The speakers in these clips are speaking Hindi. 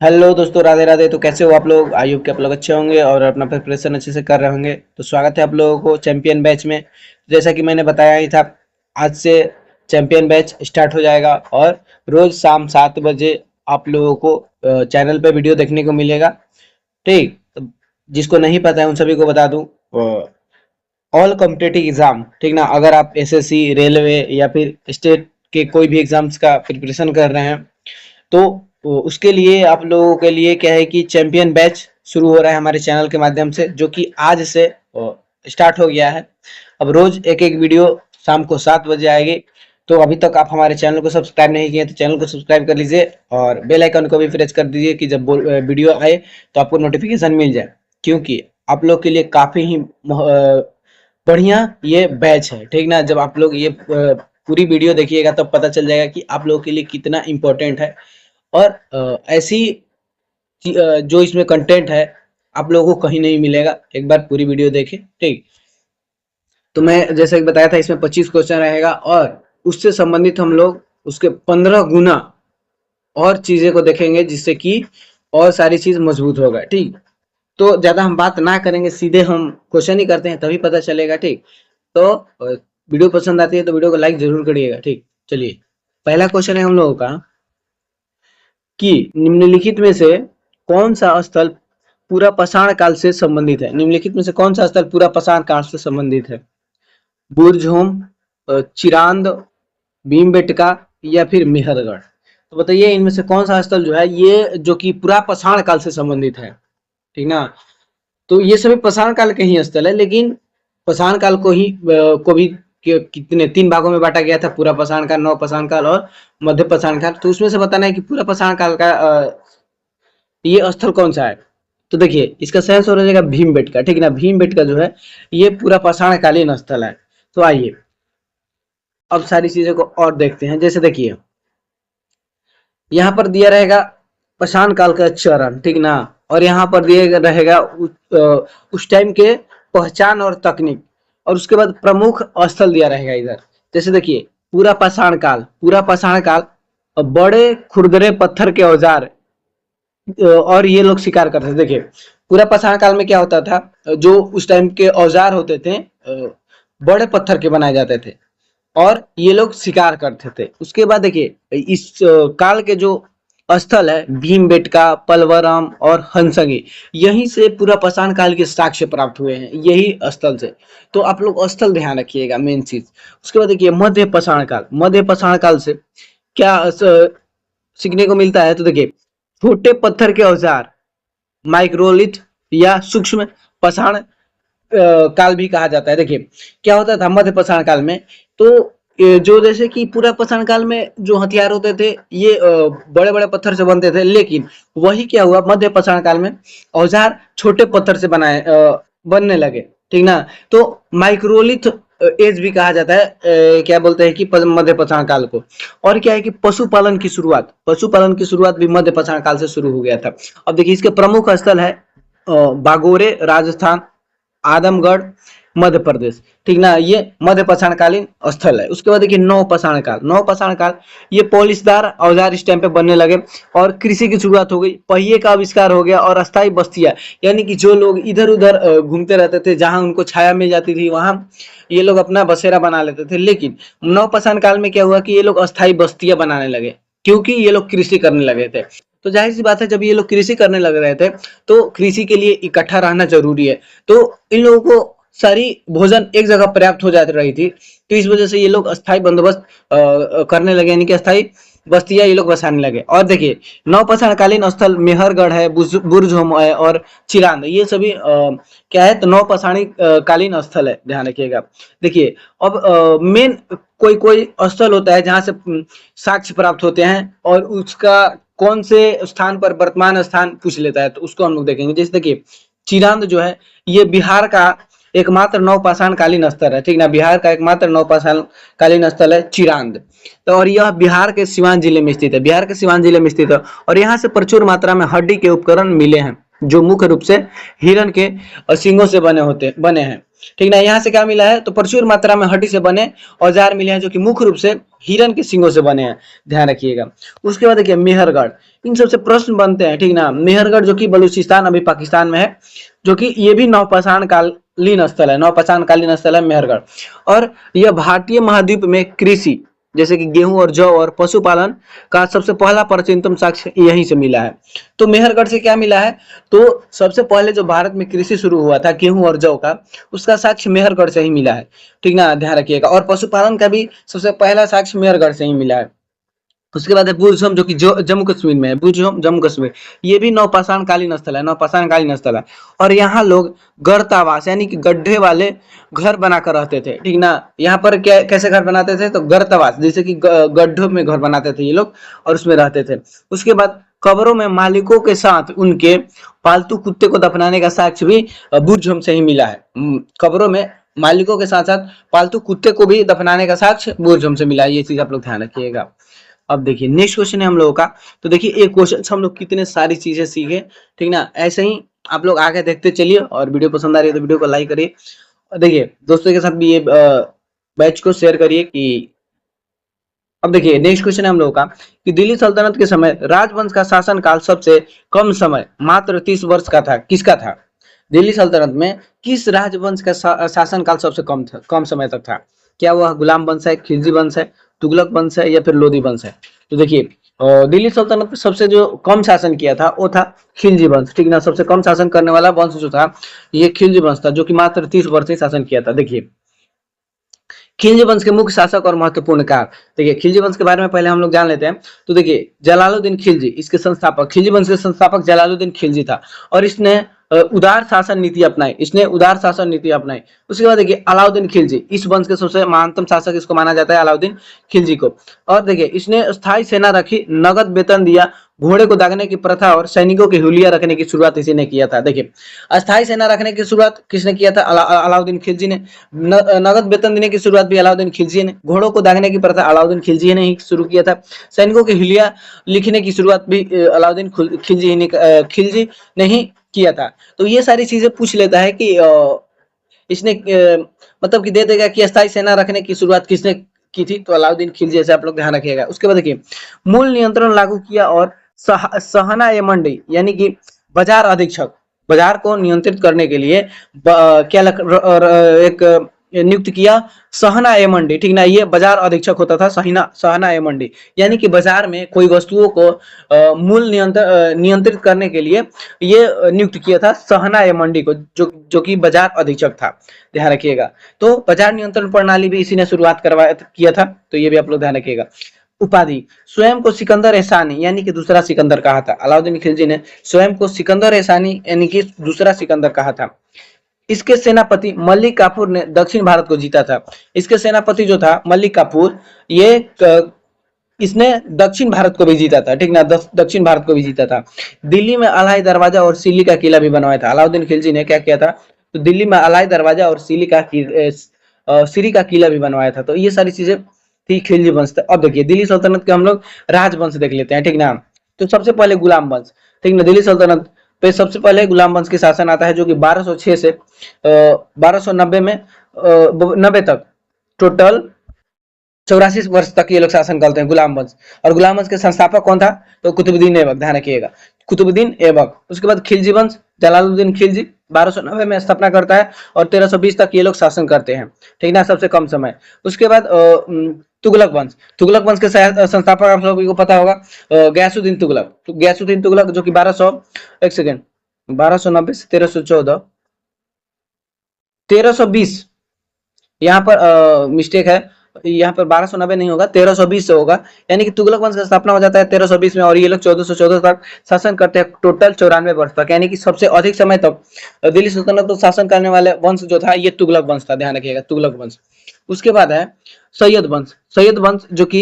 हेलो दोस्तों, राधे राधे। तो कैसे हो आप लोग? आई होप कि आप लोग अच्छे होंगे और अपना प्रिपरेशन अच्छे से कर रहे होंगे। तो स्वागत है आप लोगों को चैंपियन बैच में। जैसा कि मैंने बताया ही था, आज से चैंपियन बैच स्टार्ट हो जाएगा और रोज शाम 7 बजे आप लोगों को चैनल पे वीडियो देखने को मिलेगा। ठीक, तो जिसको नहीं पता है उन सभी को बता दूं, ऑल कॉम्पिटिटिव एग्जाम, ठीक ना, अगर आप एसएससी, रेलवे या फिर स्टेट के कोई भी एग्जाम्स का प्रिपरेशन कर रहे हैं तो उसके लिए आप लोगों के लिए क्या है कि चैंपियन बैच शुरू हो रहा है हमारे चैनल के माध्यम से, जो कि आज से स्टार्ट हो गया है। अब रोज एक एक वीडियो शाम को 7 बजे आएगी। तो अभी तक आप हमारे चैनल को सब्सक्राइब नहीं किए तो चैनल को सब्सक्राइब कर लीजिए और बेल आइकन को भी प्रेस कर दीजिए कि जब वीडियो आए तो आपको नोटिफिकेशन मिल जाए, क्योंकि आप लोग के लिए काफी ही बढ़िया ये बैच है। ठीक ना, जब आप लोग ये पूरी वीडियो देखिएगा तब पता चल जाएगा कि आप लोगों के लिए कितना इम्पोर्टेंट है। और ऐसी जो इसमें कंटेंट है आप लोगों को कहीं नहीं मिलेगा। एक बार पूरी वीडियो देखें, ठीक। तो मैं जैसे कि बताया था, इसमें 25 क्वेश्चन रहेगा और उससे संबंधित हम लोग उसके 15 गुना और चीजें को देखेंगे, जिससे कि और सारी चीज मजबूत होगा। ठीक, तो ज्यादा हम बात ना करेंगे, सीधे हम क्वेश्चन ही करते हैं, तभी पता चलेगा। ठीक, तो वीडियो पसंद आती है तो वीडियो को लाइक जरूर करिएगा। ठीक, चलिए, पहला क्वेश्चन है हम लोगों का कि निम्नलिखित में से कौन सा स्थल पूरा पाषाण काल से संबंधित है? निम्नलिखित में से कौन सा स्थल पूरा पाषाण काल से संबंधित है? बुर्जहोम, चिरांद, भीमबेटका या फिर मेहरगढ़? तो बताइए, इनमें से कौन सा स्थल जो है ये जो कि पूरा पाषाण काल से संबंधित है? ठीक ना, तो ये सभी पाषाण काल के ही स्थल है, लेकिन पाषाण काल को भी कितने 3 भागों में बांटा गया था, पूरा पाषाण काल, नव पाषाण काल और मध्य पाषाण काल। तो उसमें से बताना है कि पूरा पाषाण काल का ये स्थल कौन सा है। तो देखिए, इसका सही आंसर हो जाएगा भीमबेटका। ठीक है ना, भीमबेटका जो है ये पूरा पाषाण कालीन स्थल है। तो आइए अब सारी चीजों को और देखते हैं। जैसे देखिए, यहाँ पर दिया रहेगा पाषाण काल का चरण, ठीक ना, और यहाँ पर दिया रहेगा उस टाइम के पहचान और तकनीक, और उसके बाद प्रमुख स्थल दिया रहेगा इधर। जैसे देखिए, पूरा पाषाण काल बड़े खुरदरे पत्थर के औजार और ये लोग शिकार करते थे। देखिए, पूरा पाषाण काल में क्या होता था, जो उस टाइम के औजार होते थे बड़े पत्थर के बनाए जाते थे और ये लोग शिकार करते थे। उसके बाद देखिए, इस काल के जो स्थल है भीमबेटका, पलवरम और हंसंगी, यहीं से पूरा पाषाण काल के साक्ष्य प्राप्त हुए हैं, यही स्थल से। तो आप लोग स्थल ध्यान रखिएगा, मेन चीज। उसके बाद देखिए, मध्य पाषाण काल से क्या सीखने को मिलता है। तो देखिए, छोटे पत्थर के औजार, माइक्रोलिथ या सूक्ष्म पाषाण काल भी कहा जाता है। देखिए, क्या होता था मध्य पाषाण काल में, तो जो जैसे कि पूरा पाषाण काल में जो हथियार होते थे ये बड़े बड़े पत्थर से बनते थे, लेकिन वही क्या हुआ, मध्य पाषाण काल में औजार छोटे पत्थर से बनने लगे। ठीक ना, तो माइक्रोलिथ एज भी कहा जाता है, क्या बोलते हैं कि मध्य पाषाण काल को। और क्या है कि पशुपालन की शुरुआत भी मध्य पाषाण काल से शुरू हो गया था। अब देखिए, इसके प्रमुख स्थल है बागोरे राजस्थान, आदमगढ़ मध्य प्रदेश। ठीक ना, ये मध्य पाषाण कालीन स्थल है। उसके बाद देखिए, नव पाषाण काल ये पॉलिशदार औजार इस टाइम पे बनने लगे और कृषि की शुरुआत हो गई, पहिए का आविष्कार हो गया और अस्थायी बस्तियां, यानी कि जो लोग इधर उधर घूमते रहते थे, जहां उनको छाया मिल जाती थी वहां ये लोग अपना बसेरा बना लेते थे। लेकिन नव पाषाण काल में क्या हुआ कि ये लोग अस्थायी बस्तियां बनाने लगे, क्योंकि ये लोग कृषि करने लगे थे। तो जाहिर सी बात है, जब ये लोग कृषि करने लग रहे थे तो कृषि के लिए इकट्ठा रहना जरूरी है। तो इन लोगों को सारी भोजन एक जगह पर्याप्त हो जा रही थी, तो इस वजह से ये लोग अस्थायी बंदोबस्त करने लगे, यानी कि अस्थायी बस्तियां ये लोग बसाने लगे। और देखिए, नवपाषाणकालीन स्थल मेहरगढ़ है, बुर्जहोम है और चिरांद, ये सभी क्या है, तो नवपाषाणी कालीन स्थल है, ध्यान रखिएगा। देखिए, अब मेन कोई कोई स्थल होता है जहां से साक्ष्य प्राप्त होते हैं और उसका कौन से स्थान पर वर्तमान स्थान पूछ लेता है, तो उसको हम लोग देखेंगे। जैसे देखिए, चिरांद जो है ये बिहार का एकमात्र नवपाषाण कालीन स्थल है। ठीक ना, बिहार का एकमात्र नवपाषाण कालीन स्थल है चिरांद। तो और यह बिहार के सिवान जिले में स्थित है, और यहाँ से प्रचुर मात्रा में हड्डी के उपकरण मिले हैं, जो मुख्य रूप से हिरण के सींगों से बने हैं। ठीक ना। यहाँ से क्या मिला है, तो प्रचुर मात्रा में हड्डी से बने औजार मिले हैं जो कि मुख्य रूप से हिरन के सींगों से बने हैं, ध्यान रखिएगा। उसके बाद देखिए मेहरगढ़, इन सबसे प्रश्न बनते हैं, ठीक ना। मेहरगढ़ जो कि बलूचिस्तान अभी पाकिस्तान में है, जो कि ये भी नवपाषाण कालीन स्थल है, नवपाषाण कालीन स्थल है मेहरगढ़। और यह भारतीय महाद्वीप में कृषि जैसे कि गेहूं और जौ और पशुपालन का सबसे पहला प्राचीनतम साक्ष्य यहीं से मिला है। तो मेहरगढ़ से क्या मिला है, तो सबसे पहले जो भारत में कृषि शुरू हुआ था गेहूं और जौ का, उसका साक्ष्य मेहरगढ़ से ही मिला है, ठीक ना, ध्यान रखिएगा। और पशुपालन का भी सबसे पहला साक्ष्य मेहरगढ़ से ही मिला है। उसके बाद है बुझम, जो कि जम्मू कश्मीर में है, बुझम जम्मू कश्मीर, ये भी नवपाषाण कालीन स्थल है, नवपाषाण कालीन स्थल है। और यहाँ लोग गर्तावास यानी कि गड्ढे वाले घर बनाकर रहते थे, ठीक ना। यहाँ पर क्या कैसे घर बनाते थे, तो गर्तावास जैसे कि गड्ढों में घर बनाते थे ये लोग और उसमें रहते थे। उसके बाद कब्रों में मालिकों के साथ उनके पालतू कुत्ते को दफनाने का साक्ष्य भी बुझम से ही मिला है। कब्रों में मालिकों के साथ साथ पालतू कुत्ते को भी दफनाने का साक्ष्य बुझम से मिला है, ये चीज आप लोग ध्यान रखिएगा। अब देखिए नेक्स्ट क्वेश्चन है हम लोगों का। तो देखिए एक क्वेश्चन से हम लोग कितने सारी चीजें सीखे, ठीक ना। ऐसे ही आप लोग आगे देखते चलिए और वीडियो पसंद आ रही है तो वीडियो को लाइक करिए। देखिए दोस्तों के साथ भी ये बैच को शेयर करिए कि अब देखिए नेक्स्ट क्वेश्चन है हम लोगों का कि दिल्ली सल्तनत के समय राजवंश का शासन काल सबसे कम समय मात्र 30 वर्ष का था, किसका था। दिल्ली सल्तनत में किस राजवंश का शासन काल सबसे कम समय तक था। क्या वह गुलाम वंश है, खिलजी वंश है, तुगलक वंश है या फिर लोधी वंश है। तो देखिए दिल्ली सल्तनत में सबसे जो कम शासन किया था वो था खिलजी वंश, ठीक ना। सबसे कम शासन करने वाला वंश जो था ये खिलजी वंश था, जो कि मात्र 30 वर्ष ही शासन किया था। देखिए खिलजी वंश के मुख्य शासक और महत्वपूर्ण कार। देखिए खिलजी वंश के बारे में पहले हम लोग जान लेते हैं। तो देखिए जलालुद्दीन खिलजी इसके संस्थापक, खिलजी वंश के संस्थापक जलालुद्दीन खिलजी था और इसने उदार शासन नीति अपनाई, इसने उदार शासन नीति अपनाई। उसके बाद देखिए अलाउद्दीन खिलजी, इस वंश के सबसे महानतम शासक इसको माना जाता है अलाउद्दीन खिलजी को। और देखिए इसने स्थायी सेना रखी, नगद वेतन दिया, घोड़े को दागने की प्रथा और सैनिकों की हुलिया रखने की शुरुआत इसी ने किया था। देखिए अस्थायी सेना रखने की शुरुआत किसने किया था, अलाउद्दीन खिलजी ने। नगद वेतन देने की शुरुआत भी अलाउद्दीन खिलजी ने। घोड़ों को दागने की प्रथा अलाउद्दीन खिलजी ने ही शुरू किया था। सैनिकों की हुलिया लिखने की शुरुआत भी अलाउद्दीन खिलजी ने ही किया था। तो ये सारी चीजें पूछ लेता है कि इसने मतलब कि दे देगा कि अस्थायी सेना रखने की शुरुआत किसने की थी, तो अलाउद्दीन खिलजी, जैसे आप लोग ध्यान रखिएगा। उसके बाद देखिए मूल नियंत्रण लागू किया और सहना ए मंडी यानी कि बाजार अधीक्षक, बाजार को नियंत्रित करने के लिए एक नियुक्त किया सहना ए मंडी, ठीक ना। ये बाजार अधीक्षक होता था सहना ए मंडी, यानी कि बाजार में कोई वस्तुओं को मूल नियंत्रित करने के लिए ये नियुक्त किया था सहना ए मंडी को, जो कि बाजार अधीक्षक था, ध्यान रखिएगा। तो बाजार नियंत्रण प्रणाली भी इसी ने शुरुआत करवाया किया था, तो ये भी आप लोग ध्यान रखिएगा। उपाधि, स्वयं को सिकंदर एहसानी यानी कि दूसरा सिकंदर कहा था। अलाउद्दीन खिलजी ने स्वयं को सिकंदर एहसानी यानी कि दूसरा सिकंदर कहा था। इसके सेनापति मलिक काफूर ने दक्षिण भारत को जीता था। इसके सेनापति जो था मलिक काफूर, ये इसने दक्षिण भारत को भी जीता था, ठीक ना, दक्षिण भारत को भी जीता था। दिल्ली में अलाई दरवाजा और सिल्ली का किला भी बनवाया था। अलाउद्दीन खिलजी ने क्या किया था, तो दिल्ली में अलाई दरवाजा और सिरी का किला भी बनवाया था। तो ये सारी चीजें थी खिलजी वंश। अब देखिए दिल्ली सल्तनत के हम लोग राजवंश देख लेते हैं, ठीक ना। तो सबसे पहले गुलाम वंश, ठीक ना। दिल्ली सल्तनत पे सबसे पहले गुलाम वंश के शासन आता है, जो कि 1206 से 1290 में 90 तक टोटल 84 वर्ष तक ये लोग शासन करते हैं, गुलाम वंश। और गुलाम वंश के संस्थापक कौन था, तो कुतुबुद्दीन ऐबक, ध्यान रखिएगा, कुतुबुद्दीन ऐबक। उसके बाद खिलजी वंश, जलालुद्दीन खिलजी 1290 में स्थापना करता है और 1320 तक ये लोग शासन करते हैं, ठीक ना, सबसे कम समय। उसके बाद तुगलक वंश, तुगलक वंश के संस्थापक आप लोगों को पता होगा गयासुद्दीन तुगलक। तो गयासुद्दीन तुगलक जो कि 1290 से 1320, यहाँ पर मिस्टेक है, यहाँ पर 1290 नहीं होगा, 1320 से होगा, यानी कि तुगलक वंश का स्थापना हो जाता है 1320 में और ये लोग 1414 तक शासन करते हैं, टोटल 94 वर्ष तक, यानी कि सबसे अधिक समय तक दिल्ली सल्तनत को शासन करने वाले वंश जो था ये तुगलक वंश था, ध्यान रखिएगा, तुगलक वंश। उसके बाद है सैयद वंश, सैयद वंश जो कि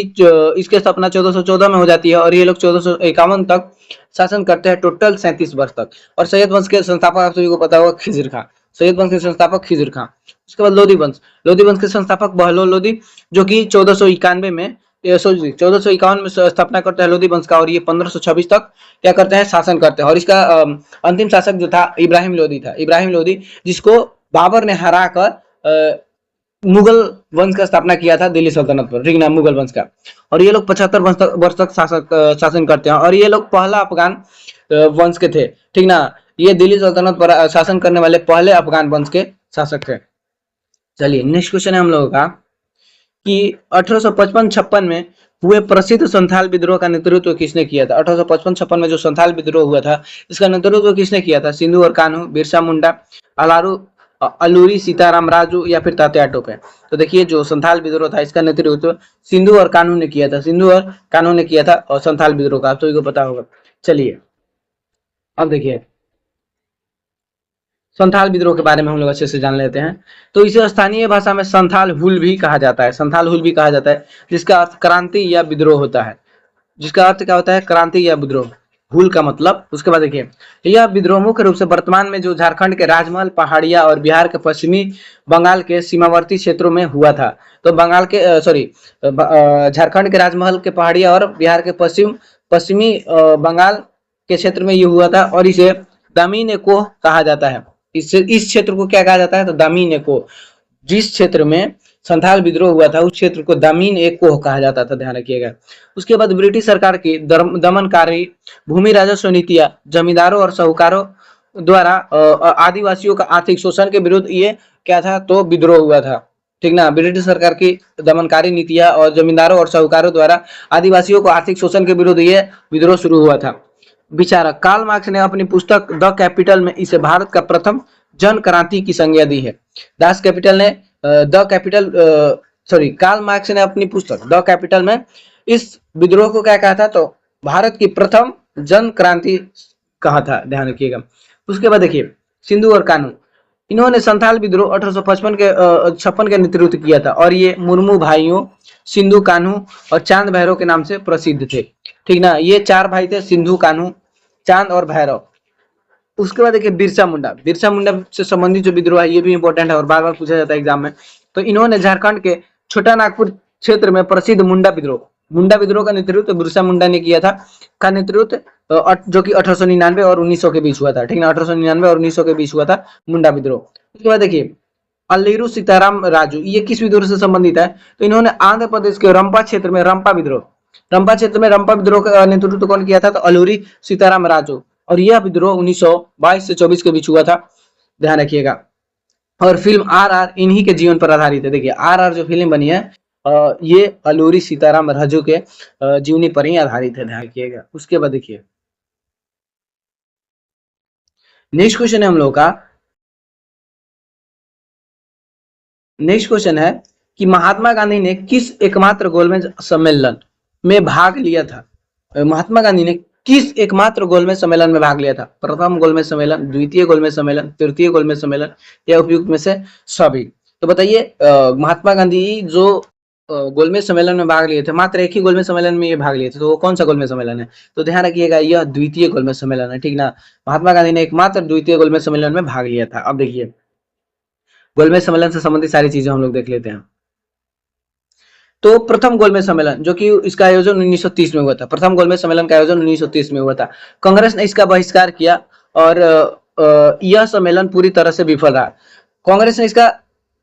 इसकी स्थापना 1414 में हो जाती है और ये लोग 1451 तक शासन करते हैं, टोटल 37 वर्ष तक। और सैयद वंश के संस्थापक आप सभी को पता होगा खिजिर खां, सैयद वंश के संस्थापक खिजिर खां। उसके बाद लोधी वंश, लोधी वंश के संस्थापक बहलोल लोधी, जो कि 1451 में 1451 में स्थापना करता है लोधी वंश का और ये 1526 तक क्या करते हैं, शासन करते हैं। और इसका अंतिम शासक जो था इब्राहिम लोधी था, इब्राहिम लोधी, जिसको बाबर ने हरा कर मुगल वंश का स्थापना किया था दिल्ली सल्तनत पर, ठीक ना, मुगल वंश का। और ये लोग 75 वर्ष तक शासन करते हैं, और ये लोग पहला अफगान वंश के थे, ठीक ना। ये दिल्ली सल्तनत पर शासन करने वाले पहले अफगान वंश के शासक थे। चलिए नेक्स्ट क्वेश्चन है हम लोगों का कि 1855-56 में हुए प्रसिद्ध संथाल विद्रोह का नेतृत्व किसने किया था। 1855-56 में जो संथाल विद्रोह हुआ था, इसका नेतृत्व किसने किया था। सिंधु और कान्हू, बिरसा मुंडा, अलारू अलूरी सीताराम राजू, या फिर तात्या टोपे। तो देखिए जो संथाल विद्रोह था, इसका नेतृत्व सिंधु और कान्हू ने किया था। सिंधु और कान्हू ने किया था और संथाल विद्रोह का, आप सभी को पता होगा। चलिए अब देखिए संथाल विद्रोह के बारे में हम लोग अच्छे से जान लेते हैं। तो इसे स्थानीय भाषा में संथाल हुल भी कहा जाता है, संथाल हुल भी कहा जाता है, जिसका अर्थ क्रांति या विद्रोह होता है। जिसका अर्थ क्या होता है, क्रांति या विद्रोह। हुल का मतलब, उसके बाद देखिए यह विद्रोह मुख्य रूप से वर्तमान में जो झारखंड के राजमहल पहाड़िया और बिहार के पश्चिमी बंगाल के सीमावर्ती क्षेत्रों में हुआ था। तो बंगाल के झारखंड के राजमहल के पहाड़िया और बिहार के पश्चिमी बंगाल के क्षेत्र में ये हुआ था, और इसे दामीन कोह कहा जाता है। इस क्षेत्र को क्या कहा जाता है, तो दामीन कोह। जिस क्षेत्र में संथाल विद्रोह हुआ था उस क्षेत्र को दामीन एक कोह कहा जाता था, ध्यान रखिएगा। उसके बाद ब्रिटिश सरकार की दमनकारी भूमि राजस्व नीतियां जमींदारों और साहूकारों द्वारा आदिवासियों का आर्थिक शोषण के विरुद्ध ये क्या था, तो विद्रोह हुआ था, ठीक ना। ब्रिटिश सरकार की दमनकारी नीतियां और जमींदारों और साहूकारों द्वारा आदिवासियों को आर्थिक शोषण के विरुद्ध ये विद्रोह शुरू हुआ था। विचारक कार्ल मार्क्स ने अपनी पुस्तक द कैपिटल में इसे भारत का प्रथम जन क्रांति की संज्ञा दी है। दास कैपिटल ने द कैपिटल कार्ल मार्क्स ने अपनी पुस्तक द कैपिटल में इस विद्रोह को क्या कहा था, तो भारत की प्रथम जन क्रांति कहा था, ध्यान रखिएगा। उसके बाद देखिए सिंधु और कान्हू, इन्होंने संथाल विद्रोह 1856 के नेतृत्व किया था, और ये मुर्मू भाइयों सिंधु कान्हू और चांद भैरव के नाम से प्रसिद्ध थे, ठीक ना। ये चार भाई थे, सिंधु कान्हू चांद और भैरव। उसके बाद देखिए बिरसा मुंडा, बिरसा मुंडा से संबंधित जो विद्रोह है ये भी इंपॉर्टेंट है और बार बार पूछा जाता है एग्जाम में। तो इन्होंने झारखंड के छोटा नागपुर क्षेत्र में प्रसिद्ध मुंडा विद्रोह का नेतृत्व बिरसा मुंडा ने किया था, का नेतृत्व जो कि 1899 और 1900 के बीच हुआ था, ठीक ना। 1899 और 1900 के बीच हुआ था मुंडा विद्रोह। उसके बाद देखिए अल्लीरू सीताराम राजू, ये किस विद्रोह से संबंधित है, तो इन्होंने आंध्र प्रदेश के रंपा क्षेत्र में रंपा विद्रोह का नेतृत्व कौन किया था, तो अल्लूरी सीताराम राजू। और यह विद्रोह 1922 से 24 के बीच हुआ था, ध्यान रखिएगा। और फिल्म आरआर इन्हीं के जीवन पर आधारित है। देखिए आरआर जो फिल्म बनी है ये अल्लूरी सीताराम राजू के जीवनी पर ही आधारित है, ध्यान रखिएगा। उसके बाद देखिए नेक्स्ट क्वेश्चन है हम लोग का, नेक्स्ट क्वेश्चन है कि महात्मा गांधी ने किस एकमात्र गोलमेज सम्मेलन में भाग लिया था। महात्मा गांधी ने किस एकमात्र गोलमेज सम्मेलन में भाग लिया था। प्रथम गोलमेज सम्मेलन, द्वितीय गोलमेज सम्मेलन, तृतीय गोलमेज सम्मेलन, या उपयुक्त में से सभी। तो बताइए महात्मा गांधी जो गोलमेज सम्मेलन में भाग लिए थे, मात्र एक ही गोलमेज सम्मेलन में ये भाग लिए थे, तो वो कौन सा गोलमेज सम्मेलन है, तो ध्यान रखिएगा यह द्वितीय गोलमेज सम्मेलन है, ठीक ना। महात्मा गांधी ने एकमात्र द्वितीय गोलमेज सम्मेलन में भाग लिया था। अब देखिए गोलमेज सम्मेलन से संबंधित सारी चीजें हम लोग देख लेते हैं। तो प्रथम गोलमेज सम्मेलन जो कि इसका आयोजन 1930 में हुआ था, प्रथम गोलमेज सम्मेलन का आयोजन 1930 में हुआ था। कांग्रेस ने इसका बहिष्कार किया और यह सम्मेलन पूरी तरह से विफल रहा। कांग्रेस ने इसका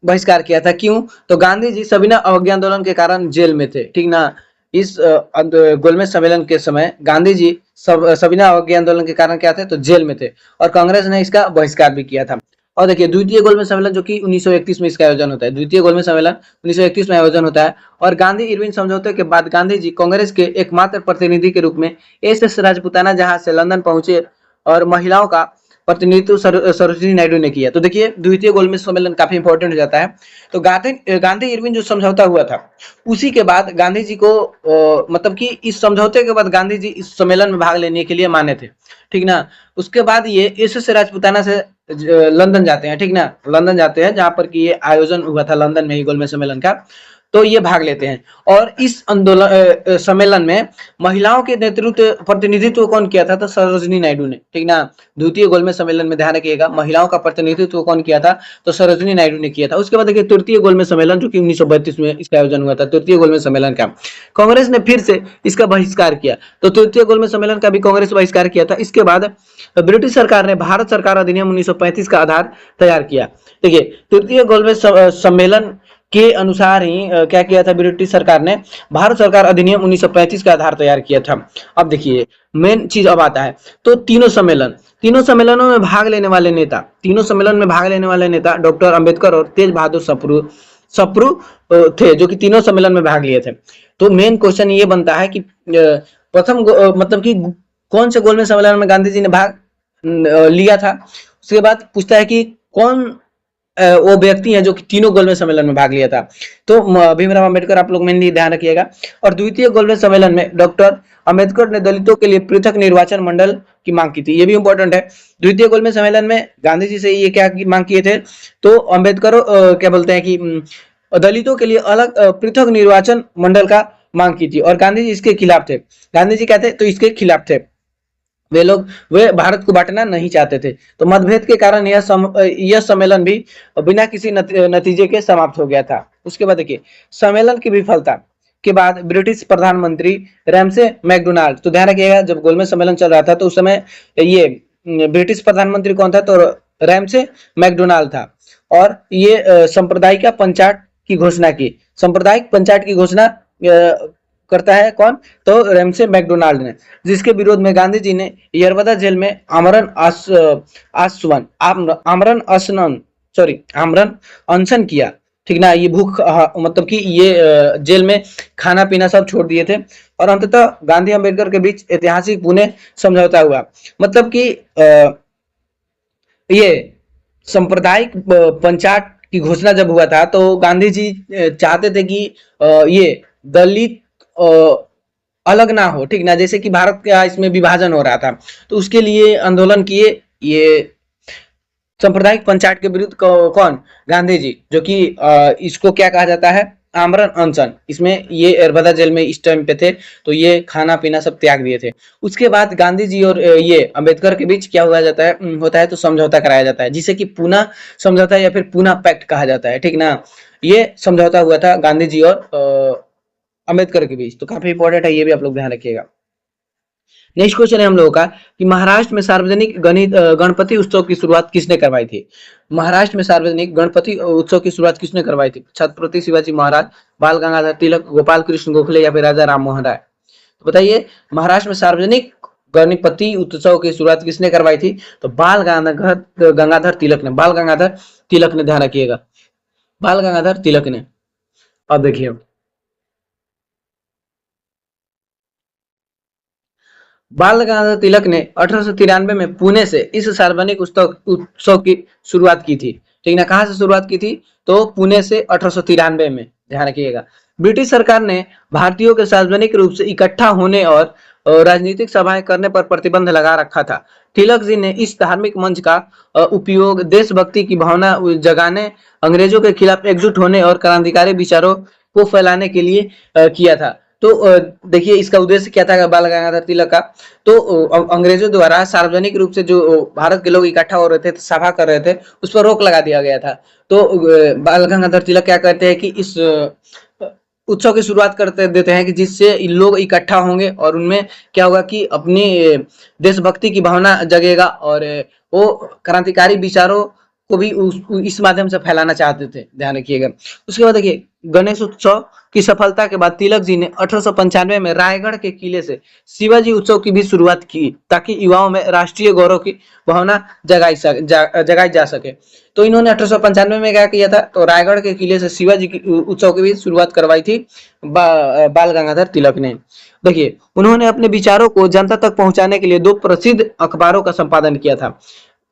बहिष्कार किया था, क्यों, तो गांधी जी सविनय अवज्ञा आंदोलन के कारण जेल में थे, ठीक ना। इस गोलमेज सम्मेलन के समय गांधी जी सविनय अवज्ञा आंदोलन के कारण क्या थे, तो जेल में थे, और कांग्रेस ने इसका बहिष्कार भी किया था। और देखिए द्वितीय गोलमेज सम्मेलन जो कि 1931 में इसका आयोजन होता है, द्वितीय गोलमेज सम्मेलन 1931 में आयोजन होता है, और गांधी इरविन समझौते के बाद गांधी जी कांग्रेस के एकमात्र प्रतिनिधि के रूप में एस राजपूताना जहाज से लंदन पहुंचे, और महिलाओं का प्रतिनिधित्व सरोजिनी नायडू ने किया। तो देखिए द्वितीय गोलमेज सम्मेलन काफी इंपॉर्टेंट हो जाता है। तो गांधी इरविन जो समझौता हुआ था उसी के बाद गांधी जी को मतलब कि इस समझौते के बाद गांधी जी इस सम्मेलन में भाग लेने के लिए माने थे, ठीक ना। उसके बाद ये एस राजपूताना से लंदन जाते हैं, ठीक ना, लंदन जाते हैं, जहां पर कि ये आयोजन हुआ था लंदन में ही गोलमेज सम्मेलन का। तो ये भाग लेते हैं। और इस आंदोलन सम्मेलन में महिलाओं के नेतृत्व प्रतिनिधित्व कौन किया था? तो सरोजिनी नायडू ने, ठीक ना। द्वितीय गोलमेज सम्मेलन में ध्यान रखिएगा, महिलाओं का प्रतिनिधित्व कौन किया था? तो सरोजिनी नायडू ने किया था। उसके बाद देखिए तृतीय गोलमेज सम्मेलन जो कि 1932 में इसका आयोजन हुआ था, तृतीय गोलमेज सम्मेलन का कांग्रेस ने फिर से इसका बहिष्कार किया। तो तृतीय गोलमेज सम्मेलन का भी कांग्रेस बहिष्कार किया था। इसके बाद ब्रिटिश सरकार ने भारत सरकार अधिनियम 1935 का आधार तैयार किया। देखिए तृतीय गोलमेज सम्मेलन के अनुसार ही क्या किया था ब्रिटिश सरकार ने? भारत सरकार अधिनियम 1935 का आधार तैयार किया था। अब देखिए मेन चीज अब आता है, तो तीनों सम्मेलनों में भाग लेने वाले नेता, डॉक्टर अंबेडकर और तेज बहादुर सप्रू थे, जो कि तीनों सम्मेलन में भाग लिए थे। तो मेन क्वेश्चन ये बनता है कि प्रथम मतलब कि कौन से गोलमेज सम्मेलन में गांधी जी ने भाग लिया था। उसके बाद पूछता है कि कौन वो व्यक्ति है जो कि तीनों गोलमेज सम्मेलन में भाग लिया था। तो भीमराव अंबेडकर आप लोग मेनली ध्यान रखिएगा। और द्वितीय गोलमेज सम्मेलन में डॉक्टर अंबेडकर ने दलितों के लिए पृथक निर्वाचन मंडल की मांग की थी, ये भी इंपॉर्टेंट है। द्वितीय गोलमेज सम्मेलन में गांधी जी से ये क्या मांग किए थे? तो अंबेडकर क्या बोलते हैं कि दलितों के लिए अलग पृथक निर्वाचन मंडल का मांग की थी, और गांधी जी इसके खिलाफ थे। गांधी जी कहते तो इसके खिलाफ थे, वे भारत को बांटना नहीं चाहते थे। तो मतभेद के कारण यह सम्मेलन भी बिना किसी नतीजे के समाप्त हो गया था। उसके बाद देखिए सम्मेलन की विफलता के बाद ब्रिटिश प्रधानमंत्री रैमसे मैकडोनाल्ड, तो ध्यान रखिएगा जब गोलमेज सम्मेलन चल रहा था तो उस समय ये ब्रिटिश प्रधानमंत्री कौन था? तो रैमसे मैकडोनाल्ड था। और ये सांप्रदायिक पंचायत की घोषणा की, सांप्रदायिक पंचायत की घोषणा करता है कौन? तो रैमसे मैकडोनाल्ड ने, जिसके विरोध में गांधी जी ने यरवदा जेल में आमरण अनशन किया, ठीक ना। ये भूख मतलब कि ये जेल में खाना पीना सब छोड़ दिए थे। और अंततः गांधी अम्बेडकर के बीच ऐतिहासिक पुणे समझौता हुआ। मतलब कि ये सांप्रदायिक पंचायत की घोषणा जब हुआ था तो गांधी जी चाहते थे कि ये दलित अलग ना हो, ठीक ना, जैसे कि भारत का इसमें विभाजन हो रहा था, तो उसके लिए आंदोलन किए ये सांप्रदायिक पंचायत के विरुद्ध। कौन? गांधी जी, जो कि इसको क्या कहा जाता है? आमरण अनशन। इसमें ये यरवदा जेल में इस टाइम पे थे, तो ये खाना पीना सब त्याग दिए थे। उसके बाद गांधी जी और ये अंबेडकर के बीच क्या हुआ जाता है होता है तो समझौता कराया जाता है, जिसे कि पूना समझौता या फिर पूना पैक्ट कहा जाता है, ठीक ना। ये समझौता हुआ था गांधी जी और अंबेडकर के बीच, तो काफी इंपॉर्टेंट है, ये भी आप लोग ध्यान रखिएगा। नेक्स्ट क्वेश्चन है हम लोगों का कि महाराष्ट्र में सार्वजनिक गणपति उत्सव की शुरुआत किसने करवाई थी? महाराष्ट्र में सार्वजनिक गणपति उत्सव की शुरुआत किसने करवाई थी? छत्रपति शिवाजी महाराज, बाल गंगाधर तिलक, गोपाल कृष्ण गोखले या फिर राजा राम मोहन राय? तो बताइए महाराष्ट्र में सार्वजनिक गणपति उत्सव की शुरुआत किसने करवाई थी? तो बाल गंगाधर तिलक ने, ध्यान रखिएगा, बाल गंगाधर तिलक ने। अब देखिए बाल गंगाधर तिलक ने 1893 में पुणे से इस सार्वजनिक उत्सव की शुरुआत की थी, ठीक ना। कहां से शुरुआत की थी? तो पुणे से 1893 में, ध्यान रखिएगा। ब्रिटिश सरकार ने भारतीयों के सार्वजनिक रूप से इकट्ठा होने और राजनीतिक सभाएं करने पर प्रतिबंध लगा रखा था। तिलक जी ने इस धार्मिक मंच का उपयोग देशभक्ति की भावना जगाने, अंग्रेजों के खिलाफ एकजुट होने और क्रांतिकारी विचारों को फैलाने के लिए किया था। तो देखिए इसका उद्देश्य क्या था बाल गंगाधर तिलक का? तो अंग्रेजों द्वारा सार्वजनिक रूप से जो भारत के लोग इकट्ठा हो रहे थे, सभा कर रहे थे, उस पर रोक लगा दिया गया था। तो बाल गंगाधर तिलक क्या कहते हैं कि इस उत्सव की शुरुआत करते देते हैं कि जिससे लोग इकट्ठा होंगे और उनमें क्या होगा कि अपनी देशभक्ति की भावना जगेगा और वो क्रांतिकारी विचारों को भी इस माध्यम से फैलाना चाहते थे, ध्यान रखिएगा। उसके बाद देखिए गणेश उत्सव की सफलता के बाद तिलक जी ने 1895 में रायगढ़ के किले से शिवाजी उत्सव की भी शुरुआत की, ताकि युवाओं में राष्ट्रीय गौरव की भावना जगाई जा सके। तो इन्होंने 1895 में क्या किया था? तो रायगढ़ के किले से शिवाजी की उत्सव की भी शुरुआत करवाई थी बाल गंगाधर तिलक ने। देखिए उन्होंने अपने विचारों को जनता तक पहुंचाने के लिए 2 प्रसिद्ध अखबारों का संपादन किया था।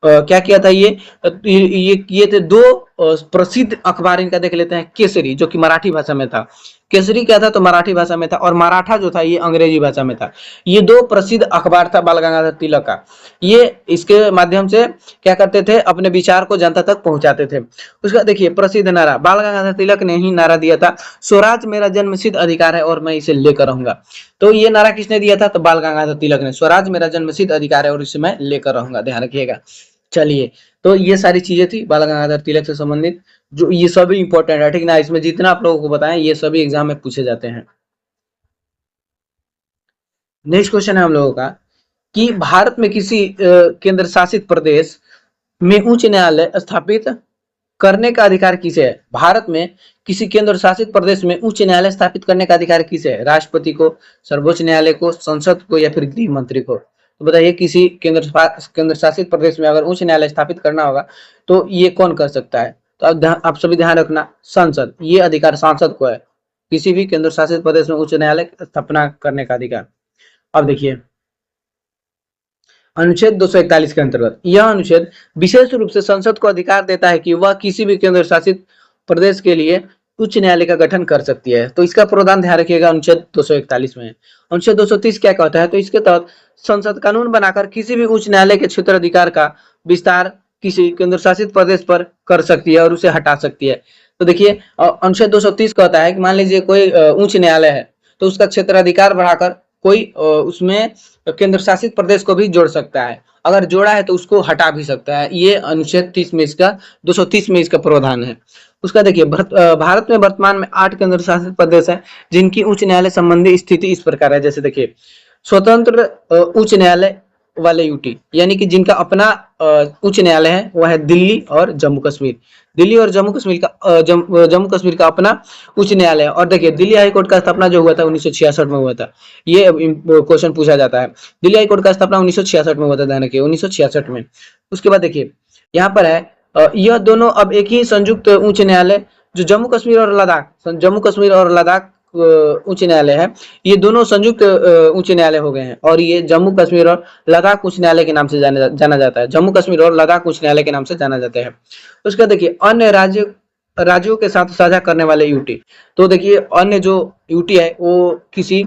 क्या किया था? ये थे 2 प्रसिद्ध अखबार, इनका देख लेते हैं। केसरी, जो कि मराठी भाषा में था, केसरी क्या था तो मराठी भाषा में था, और मराठा जो था ये अंग्रेजी भाषा में था। ये दो प्रसिद्ध अखबार था बाल गंगाधर तिलक का। ये इसके माध्यम से क्या करते थे, अपने विचार को जनता तक पहुंचाते थे। उसका देखिए प्रसिद्ध नारा, बाल गंगाधर तिलक ने ही नारा दिया था, स्वराज मेरा जन्मसिद्ध अधिकार है और मैं इसे लेकर रहूंगा। तो ये नारा किसने दिया था, तो बाल गंगाधर तिलक ने, स्वराज मेरा जन्मसिद्ध अधिकार है और इसे मैं लेकर रहूंगा, ध्यान रखिएगा। चलिए, तो ये सारी चीजें थी बाल गंगाधर तिलक से संबंधित, जो ये सभी इंपॉर्टेंट है, ठीक ना। इसमें जितना आप लोगों को बताएं ये सभी एग्जाम में पूछे जाते हैं। नेक्स्ट क्वेश्चन है हम लोगों का कि भारत में किसी केंद्र शासित प्रदेश में उच्च न्यायालय स्थापित करने का अधिकार किसे है। भारत में किसी केंद्र शासित प्रदेश में उच्च न्यायालय स्थापित करने का अधिकार किसे है, राष्ट्रपति को, सर्वोच्च न्यायालय को, संसद को, या फिर गृह मंत्री को। तो बताइए किसी केंद्र शासित प्रदेश में अगर उच्च न्यायालय स्थापित करना होगा तो ये कौन कर सकता है। तो आप सभी ध्यान रखना, संसद, ये अधिकार सांसद को है, किसी भी केंद्र शासित प्रदेश में उच्च न्यायालय स्थापना करने का अधिकार। अब देखिए अनुच्छेद 241 के अंतर्गत यह अनुच्छेद विशेष रूप से संसद को अधिकार देता है कि वह किसी भी केंद्र शासित प्रदेश के लिए उच्च न्यायालय का गठन कर सकती है। तो इसका प्रावधान ध्यान रखिएगा अनुच्छेद 241 में। अनुच्छेद 230 क्या कहता है, तो इसके तहत संसद कानून बनाकर किसी भी उच्च न्यायालय के क्षेत्र अधिकार का विस्तार किसी केंद्र शासित प्रदेश पर कर सकती है और उसे हटा सकती है। तो देखिए अनुच्छेद 230 कहता है कि मान लीजिए कोई उच्च न्यायालय है तो उसका क्षेत्र अधिकार बढ़ाकर कोई उसमें केंद्र शासित प्रदेश को भी जोड़ सकता है, अगर जोड़ा है तो उसको हटा भी सकता है। ये अनुच्छेद 30 में इसका 230 में इसका प्रावधान है। उसका देखिए भारत में वर्तमान में 8 केंद्र शासित प्रदेश है जिनकी उच्च न्यायालय संबंधी स्थिति इस प्रकार है। जैसे देखिए स्वतंत्र उच्च न्यायालय वाले यूटी, यानी कि जिनका अपना उच्च न्यायालय है वह है दिल्ली और जम्मू कश्मीर। दिल्ली और जम्मू कश्मीर का जम्मू कश्मीर का अपना उच्च न्यायालय है। और देखिए दिल्ली हाई कोर्ट का स्थापना जो हुआ था 1966 में हुआ था, ये क्वेश्चन पूछा जाता है। दिल्ली हाई कोर्ट का स्थापना 1966 में हुआ था, ध्यान रखिए 1966 में। उसके बाद देखिए यहाँ पर है यह दोनों अब एक ही संयुक्त उच्च न्यायालय जो जम्मू कश्मीर और लद्दाख उच्च न्यायालय है, ये दोनों संयुक्त उच्च न्यायालय हो गए हैं और ये जम्मू कश्मीर और लद्दाख उच्च न्यायालय के नाम से जाना जाता है। जम्मू कश्मीर और लद्दाख उच्च न्यायालय के नाम से जाना जाता है। उसका देखिए अन्य राज्यों के साथ साझा करने वाले यूटी, तो देखिए अन्य जो यूटी है वो किसी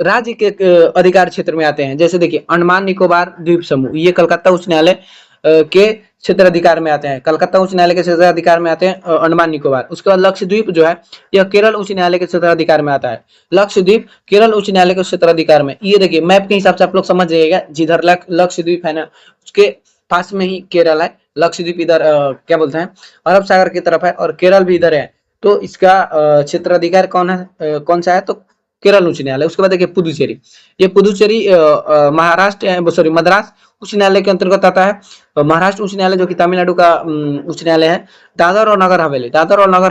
राज्य के अधिकार क्षेत्र में आते हैं। जैसे देखिए अंडमान निकोबार द्वीप समूह, ये कलकत्ता उच्च न्यायालय के क्षेत्र अधिकार में आते हैं। कलकत्ता उच्च न्यायालय के क्षेत्र अधिकार में आते हैं अंडमान निकोबार। उसके बाद लक्षद्वीप जो है यह केरल उच्च न्यायालय के क्षेत्र अधिकार में आता है। लक्षद्वीप केरल उच्च न्यायालय के क्षेत्र अधिकार में, ये देखिए मैप के हिसाब से आप लोग समझ जाइएगा, जिधर लक्षद्वीप है ना उसके पास में ही केरल है। लक्षद्वीप इधर क्या बोलते हैं अरब सागर की तरफ है और केरल भी इधर है। तो इसका क्षेत्र अधिकार कौन सा है, तो केरल उच्च न्यायालय। उसके बाद देखिए पुदुचेरी, ये पुदुचेरी महाराष्ट्र सॉरी मद्रास उच्च न्यायालय के अंतर्गत आता है। महाराष्ट्र उच्च न्यायालय जो कि तमिलनाडु का उच्च न्यायालय है। दादर और नगर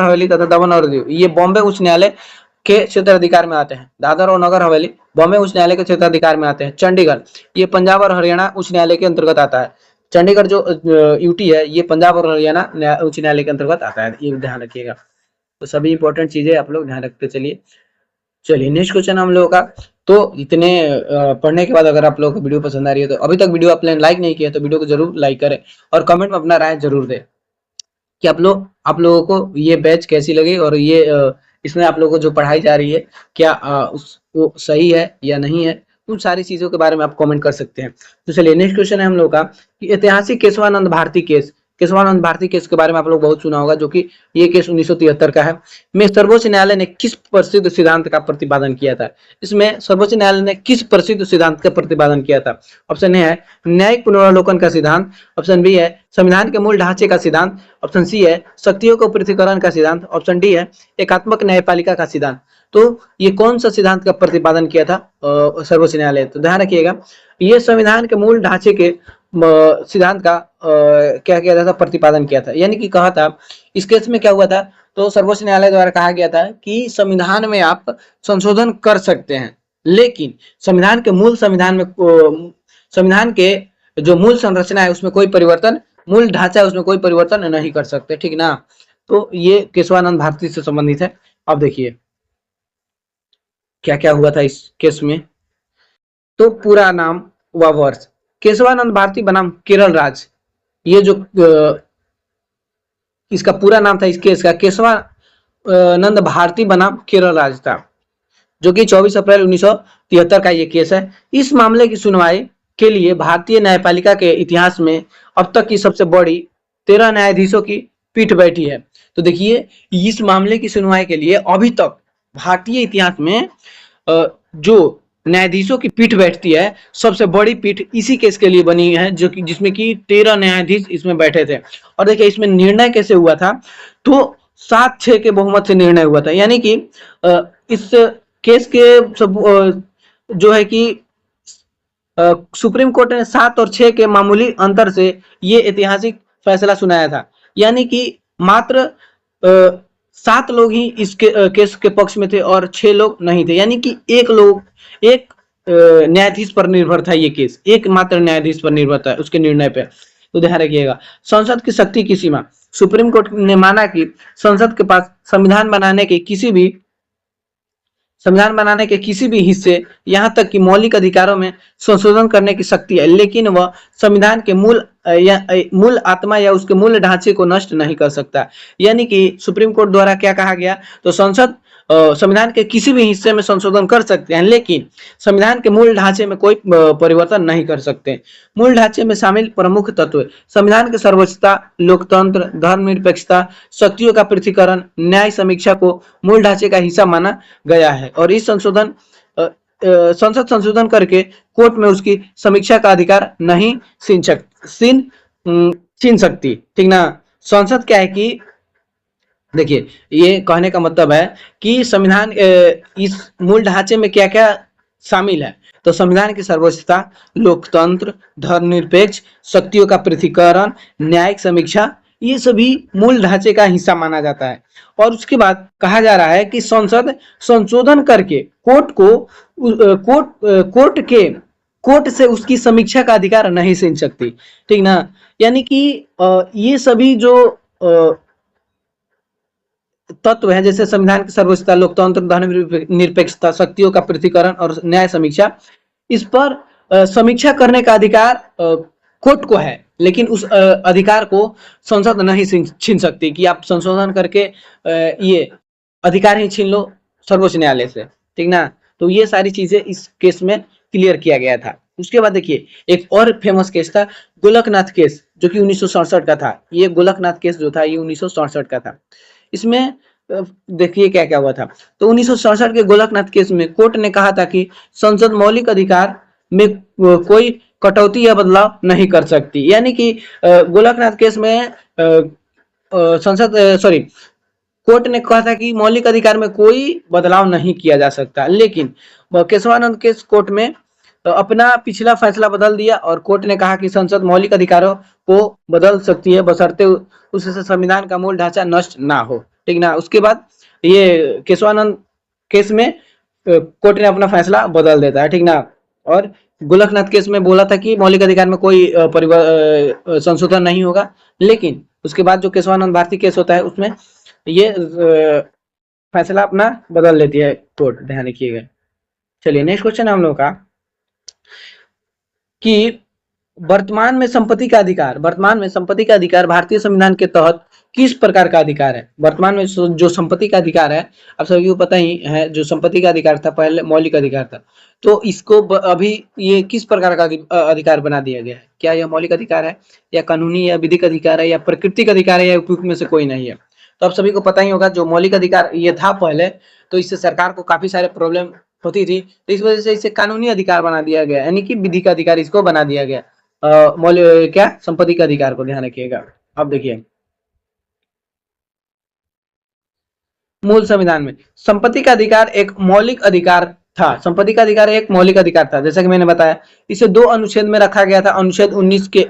हवेली तथा दमन और दीव, ये बॉम्बे उच्च न्यायालय के क्षेत्र अधिकार में आते हैं। दादर और नगर हवेली बॉम्बे उच्च न्यायालय के क्षेत्र अधिकार में आते हैं। चंडीगढ़ ये पंजाब और हरियाणा उच्च न्यायालय के अंतर्गत आता है। चंडीगढ़ जो यूटी है ये पंजाब और हरियाणा उच्च न्यायालय के अंतर्गत आता है, ये ध्यान रखिएगा। तो सभी इंपॉर्टेंट चीजें आप लोग ध्यान रखते चलिए। चलिए नेक्स्ट क्वेश्चन हम लोगों का, तो इतने पढ़ने के बाद अगर आप लोगों को वीडियो पसंद आ रही है तो अभी तक वीडियो आपने लाइक नहीं किया तो वीडियो को जरूर लाइक करें और कमेंट में अपना राय जरूर दें कि आप लोगों को ये बैच कैसी लगी और ये इसमें आप लोगों को जो पढ़ाई जा रही है क्या वो सही है या नहीं है, उन सारी चीजों के बारे में आप कमेंट कर सकते हैं। तो चलिए नेक्स्ट क्वेश्चन है हम लोग का कि ऐतिहासिक केशवानंद भारती केस के बारे में आप लोग बहुत सुना होगा, जो कि ये केस 1973 का है। में सर्वोच्च न्यायालय ने किस प्रसिद्ध सिद्धांत का प्रतिपादन किया था। इसमें सर्वोच्च न्यायालय ने किस प्रसिद्ध सिद्धांत का प्रतिपादन किया था। ऑप्शन ए है न्यायिक पुनरावलोकन का सिद्धांत, ऑप्शन बी है संविधान के मूल ढांचे का सिद्धांत, ऑप्शन सी है शक्तियों को पृथक्करण का सिद्धांत, ऑप्शन डी है एकात्मक न्यायपालिका का सिद्धांत। तो ये कौन सा सिद्धांत का प्रतिपादन किया था सर्वोच्च न्यायालय, तो ध्यान रखिएगा ये संविधान के मूल ढांचे के सिद्धांत का क्या किया था, प्रतिपादन किया था। यानी कि कहा था इस केस में क्या हुआ था, तो सर्वोच्च न्यायालय द्वारा कहा गया था कि संविधान में आप संशोधन कर सकते हैं लेकिन संविधान में संविधान के जो मूल संरचना है उसमें कोई परिवर्तन, मूल ढांचा है उसमें कोई परिवर्तन नहीं कर सकते, ठीक ना। तो ये केशवानंद भारती से संबंधित है। अब देखिए क्या क्या हुआ था इस केस में, तो पूरा नाम व वर्ष, केशवानंद भारती बनाम केरल राज, ये जो इसका पूरा नाम था इस केस का नंद भारती बनाम केरल राज्य था, जो कि 24 अप्रैल 1973 का ये केस है। इस मामले की सुनवाई के लिए भारतीय न्यायपालिका के इतिहास में अब तक की सबसे बड़ी 13 न्यायाधीशों की पीठ बैठी है। तो देखिए, इस मामले की सुनवाई के लिए अभी तक भारतीय इतिहास में जो न्यायाधीशों की पीठ बैठती है, सबसे बड़ी पीठ इसी केस के लिए बनी है, जो कि जिसमें कि 13 न्यायाधीश इसमें बैठे थे। और देखिए, इसमें निर्णय कैसे हुआ था, तो 7-6 के बहुमत से निर्णय हुआ था। यानी कि इस केस के सब जो है कि सुप्रीम कोर्ट ने 7 और 6 के मामूली अंतर से ये ऐतिहासिक फैसला सुनाया था। यानी कि मात्र 7 लोग ही इस केस के पक्ष में थे और 6 लोग नहीं थे। यानी कि एक न्यायाधीश पर निर्भर था ये केस, एक मात्र न्यायाधीश पर निर्भर था उसके निर्णय पे। तो ध्यान रखिएगा। संसद की शक्ति की सीमा। सुप्रीम कोर्ट ने माना कि संसद के पास संविधान बनाने के किसी भी हिस्से, यहाँ तक कि मौलिक अधिकारों में संशोधन करने की शक्ति है, लेकिन वह संविधान के मूल आत्मा या उसके मूल ढांचे को नष्ट नहीं कर सकता। यानी कि सुप्रीम कोर्ट द्वारा क्या कहा गया, तो संसद संविधान के किसी भी हिस्से में संशोधन कर सकते हैं, लेकिन संविधान के मूल ढांचे में कोई परिवर्तन नहीं कर सकते। मूल ढांचे में शामिल प्रमुख तत्व: संविधान की सर्वोच्चता, लोकतंत्र, धर्मनिरपेक्षता, शक्तियों का पृथक्करण, न्याय समीक्षा को मूल ढांचे का हिस्सा माना गया है। और इस संसद संशोधन करके कोर्ट में उसकी समीक्षा का अधिकार नहीं छीन सकती। ठीक ना। संसद क्या है कि देखिए, ये कहने का मतलब है कि संविधान इस मूल ढांचे में क्या क्या शामिल है, तो संविधान की सर्वोच्चता, लोकतंत्र, धर्मनिरपेक्ष, शक्तियों का पृथक्करण, न्यायिक समीक्षा, ये सभी मूल ढांचे का हिस्सा माना जाता है। और उसके बाद कहा जा रहा है कि संसद संशोधन करके कोर्ट से उसकी समीक्षा का अधिकार नहीं छीन सकती। ठीक ना। यानी कि ये सभी जो तत्व है, जैसे संविधान की सर्वोच्चता, लोकतंत्र, धर्मनिरपेक्षता, शक्तियों का पृथक्करण और न्याय समीक्षा, इस पर समीक्षा करने का अधिकार कोर्ट को है, लेकिन उस अधिकार को संसद नहीं छीन सकती कि आप संशोधन करके ये अधिकार ही छीन लो सर्वोच्च न्यायालय से। ठीक ना। तो ये सारी चीजें इस केस में क्लियर किया गया था। उसके बाद देखिए, एक और फेमस केस था गोलकनाथ केस, जो कि 1967 का था। ये गोलकनाथ केस जो था, ये 1967 का था। इसमें देखिए क्या क्या हुआ था। तो 1967 के गोलकनाथ केस में कोर्ट ने कहा था कि संसद मौलिक अधिकार में कोई कटौती या बदलाव नहीं कर सकती। यानी कि गोलकनाथ केस में कोर्ट ने कहा था कि मौलिक अधिकार में कोई बदलाव नहीं किया जा सकता, लेकिन केशवानंद केस कोर्ट में अपना पिछला फैसला बदल दिया और कोर्ट ने कहा कि संसद मौलिक अधिकारों को बदल सकती है, बशर्ते उससे संविधान का मूल ढांचा नष्ट ना हो। ठीक ना। उसके बाद ये केशवानंद केस में कोर्ट ने अपना फैसला बदल देता है। ठीक ना। और गोलकनाथ केस में बोला था कि मौलिक अधिकार में कोई संशोधन नहीं होगा, लेकिन उसके बाद जो केशवानंद भारती केस होता है, उसमें ये फैसला अपना बदल लेती है कोर्ट। ध्यान रखिएगा। चलिए, नेक्स्ट क्वेश्चन है हम लोग का कि वर्तमान में संपत्ति का अधिकार भारतीय संविधान के तहत किस प्रकार का अधिकार है। वर्तमान में जो संपत्ति का अधिकार है, आप सभी को पता ही है, जो संपत्ति का अधिकार था पहले मौलिक अधिकार था, तो इसको अभी ये किस प्रकार का अधिकार बना दिया गया है। क्या यह मौलिक अधिकार है, या कानूनी या विधिक अधिकार है, या प्राकृतिक अधिकार है, या उपयुक्त में से कोई नहीं है। तो आप सभी को पता ही होगा, जो मौलिक अधिकार ये था पहले, तो इससे सरकार को काफी सारे प्रॉब्लम होती थी, तो इस वजह से इसे कानूनी अधिकार बना दिया गया, यानी कि विधिक अधिकार इसको बना दिया गया। क्या संपत्ति का अधिकार को ध्यान रखिएगा। अब देखिए, मूल संविधान में संपत्ति का अधिकार एक मौलिक अधिकार था। संपत्ति का अधिकार एक मौलिक अधिकार था, जैसा कि मैंने बताया। इसे 2 अनुच्छेद में रखा गया था। अनुच्छेद 19 के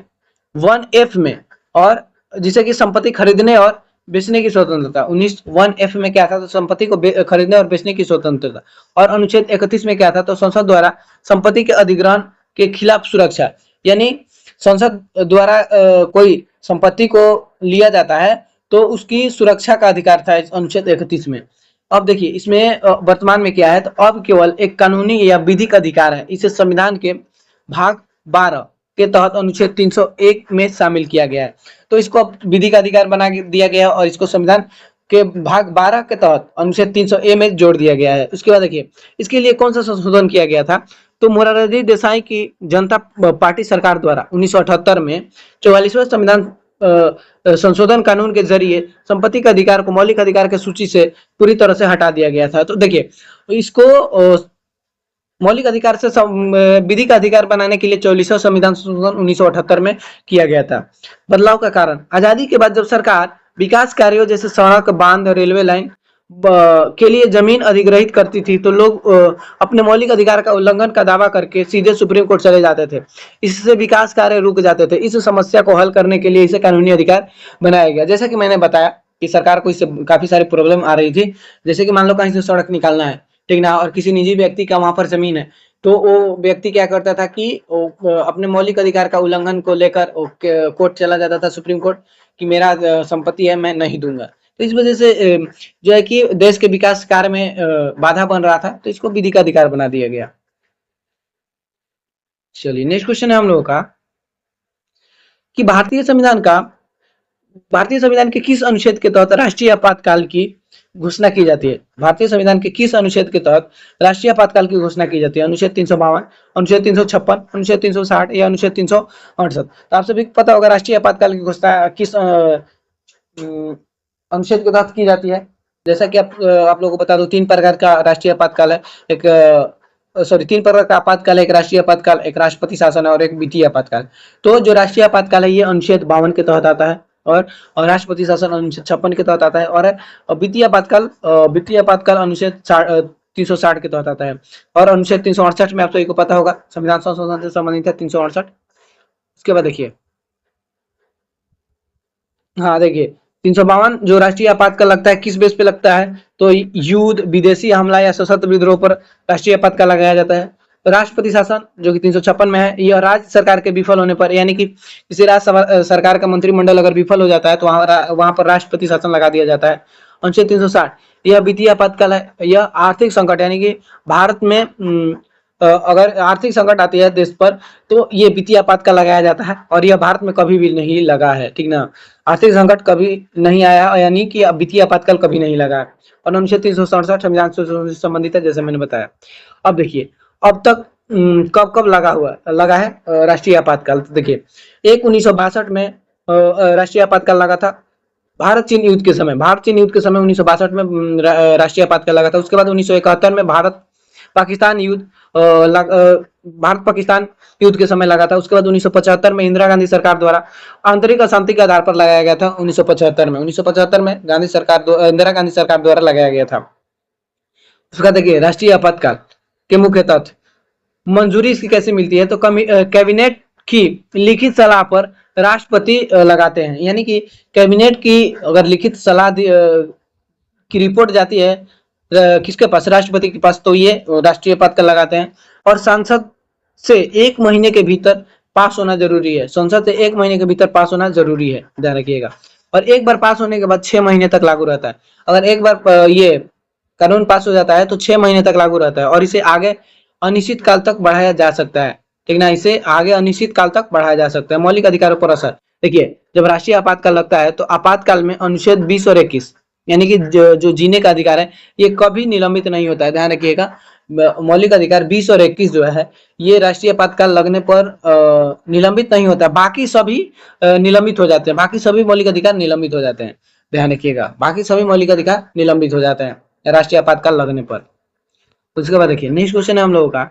1F में, और जिसे कि संपत्ति खरीदने और बेचने की स्वतंत्रता। 1F में क्या था, तो संपत्ति को खरीदने और बेचने की स्वतंत्रता। और अनुच्छेद 31 में क्या था, तो संसद द्वारा संपत्ति के अधिग्रहण के खिलाफ सुरक्षा। यानी संसद द्वारा कोई संपत्ति को लिया जाता है तो उसकी सुरक्षा का अधिकार था इस अनुच्छेद 31 में। अब देखिए, इसमें वर्तमान में क्या है, तो अब केवल एक कानूनी या विधिक अधिकार है। इसे संविधान के भाग 12 के तहत अनुच्छेद 301 में शामिल किया गया है। तो इसको अब विधि का अधिकार बना दिया गया और इसको संविधान के भाग 12 के तहत अनुच्छेद 300 ए में जोड़ दिया गया है। उसके बाद देखिए इसके लिए कौन सा संशोधन किया गया था, तो मोरारजी देसाई की जनता पार्टी सरकार द्वारा 1978 में 44वें संविधान संशोधन कानून के जरिए संपत्ति के अधिकार को मौलिक अधिकार की सूची से पूरी तरह से हटा दिया गया था। तो देखिए इसको मौलिक अधिकार से विधि का अधिकार बनाने के लिए 44वां संविधान संशोधन 1978 में किया गया था। बदलाव का कारण, आजादी के बाद जब सरकार विकास कार्यों जैसे सड़क, बांध, रेलवे लाइन के लिए जमीन अधिग्रहित करती थी तो लोग अपने मौलिक अधिकार का उल्लंघन का दावा करके सीधे सुप्रीम कोर्ट चले जाते थे। इससे विकास कार्य रुक जाते थे। इस समस्या को हल करने के लिए इसे कानूनी अधिकार बनाया गया। जैसा कि मैंने बताया कि सरकार को इससे काफी सारी प्रॉब्लम आ रही थी, जैसे कि मान लो कहीं से सड़क निकालना है, ठीक ना, और किसी निजी व्यक्ति का वहां पर जमीन है, तो वो व्यक्ति क्या करता था कि अपने मौलिक अधिकार का उल्लंघन को लेकर कोर्ट चला जाता था, सुप्रीम कोर्ट, कि मेरा संपत्ति है, मैं नहीं दूंगा। तो इस वजह से जो है कि देश के विकास कार्य में बाधा बन रहा था, तो इसको विधि का अधिकार बना दिया गया। चलिए नेक्स्ट क्वेश्चन है हम लोगों का कि भारतीय संविधान के किस अनुच्छेद के तहत राष्ट्रीय आपातकाल की घोषणा की जाती है। भारतीय संविधान के किस अनुच्छेद के तहत राष्ट्रीय आपातकाल की घोषणा की जाती है। अनुच्छेद 352, अनुच्छेद 356, अनुच्छेद 360 या अनुच्छेद 368। तो आप सभी को पता होगा राष्ट्रीय आपातकाल की घोषणा किस अनुच्छेद के तहत की जाती है। जैसा कि आप लोगों को बता दो, तीन प्रकार का राष्ट्रीय आपातकाल है। तीन प्रकार का आपातकाल है, एक राष्ट्रीय आपातकाल, एक राष्ट्रपति शासन है और एक वित्तीय आपातकाल। तो जो राष्ट्रीय आपातकाल है ये अनुच्छेद 52 के तहत आता है और राष्ट्रपति शासन अनुच्छेद 56 के तहत आता है और वित्तीय आपातकाल अनुच्छेद 360 के तहत आता है। और अनुच्छेद 368 में आप सभी को पता होगा संविधान संशोधन से संबंधित है 368। उसके बाद देखिए, हाँ देखिए 352 जो राष्ट्रीय आपातकाल लगता है किस बेस पे लगता है, तो युद्ध, विदेशी हमला या सशस्त्र विद्रोह पर राष्ट्रीय आपातकाल लगाया जाता है। राष्ट्रपति शासन जो कि 356 में है, यह राज्य सरकार के विफल होने पर, यानी कि किसी राज्य सरकार का मंत्रिमंडल अगर विफल हो जाता है तो वहां पर राष्ट्रपति शासन लगा दिया जाता है। अनुच्छेद 360 यह वित्तीय आपातकाल है। यह आर्थिक संकट, यानी कि भारत में अगर आर्थिक संकट आती है देश पर तो ये वित्तीय आपातकाल लगाया जाता है और यह भारत में कभी भी नहीं लगा है, ठीक ना। आर्थिक संकट कभी नहीं आया, यानी कि वित्तीय आपातकाल कभी नहीं लगा। और अनुच्छेद 367 संविधान से संबंधित है, जैसे मैंने बताया। अब देखिए अब तक कब कब लगा है राष्ट्रीय आपातकाल। तो देखिए एक 1962 में राष्ट्रीय आपातकाल लगा था। भारत चीन युद्ध के समय 1962 में राष्ट्रीय आपातकाल लगा था। उसके बाद 1971 में भारत पाकिस्तान युद्ध के समय लगा था। उसके बाद 1975 में इंदिरा गांधी सरकार द्वारा आंतरिक अशांति के आधार पर लगाया गया था। 1975 में इंदिरा गांधी सरकार द्वारा लगाया गया था। उसका देखिए राष्ट्रीय आपातकाल के मुख्य तथ्य, मंजूरी इसकी कैसे मिलती है, तो कैबिनेट की लिखित सलाह पर राष्ट्रपति लगाते हैं, यानी कि कैबिनेट की अगर लिखित सलाह की रिपोर्ट जाती है किसके पास, राष्ट्रपति के पास, तो ये राष्ट्रीय आपातकाल लगाते हैं। और संसद से 1 महीने के भीतर पास होना जरूरी है। संसद से 1 महीने के भीतर पास होना जरूरी है, ध्यान रखिएगा। और एक बार पास होने के बाद 6 महीने तक लागू रहता है। अगर एक बार ये कानून पास हो जाता है तो 6 महीने तक लागू रहता है और इसे आगे अनिश्चित काल तक बढ़ाया जा सकता है, ठीक ना। इसे आगे अनिश्चित काल तक बढ़ाया जा सकता है। मौलिक अधिकारों पर असर, देखिए जब राष्ट्रीय आपातकाल लगता है तो आपातकाल में अनुच्छेद 20 और 21, यानी कि जो जीने का अधिकार है ये कभी निलंबित नहीं होता है, ध्यान रखिएगा। मौलिक अधिकार 20 और 21 जो है ये राष्ट्रीय आपातकाल लगने पर निलंबित नहीं होता, बाकी सभी निलंबित हो जाते हैं। बाकी सभी मौलिक अधिकार निलंबित हो जाते हैं, ध्यान रखिएगा। बाकी सभी मौलिक अधिकार निलंबित हो जाते हैं राष्ट्रीय आपातकाल लगने पर। उसके बाद देखिए नेक्स्ट क्वेश्चन है हम लोगों का,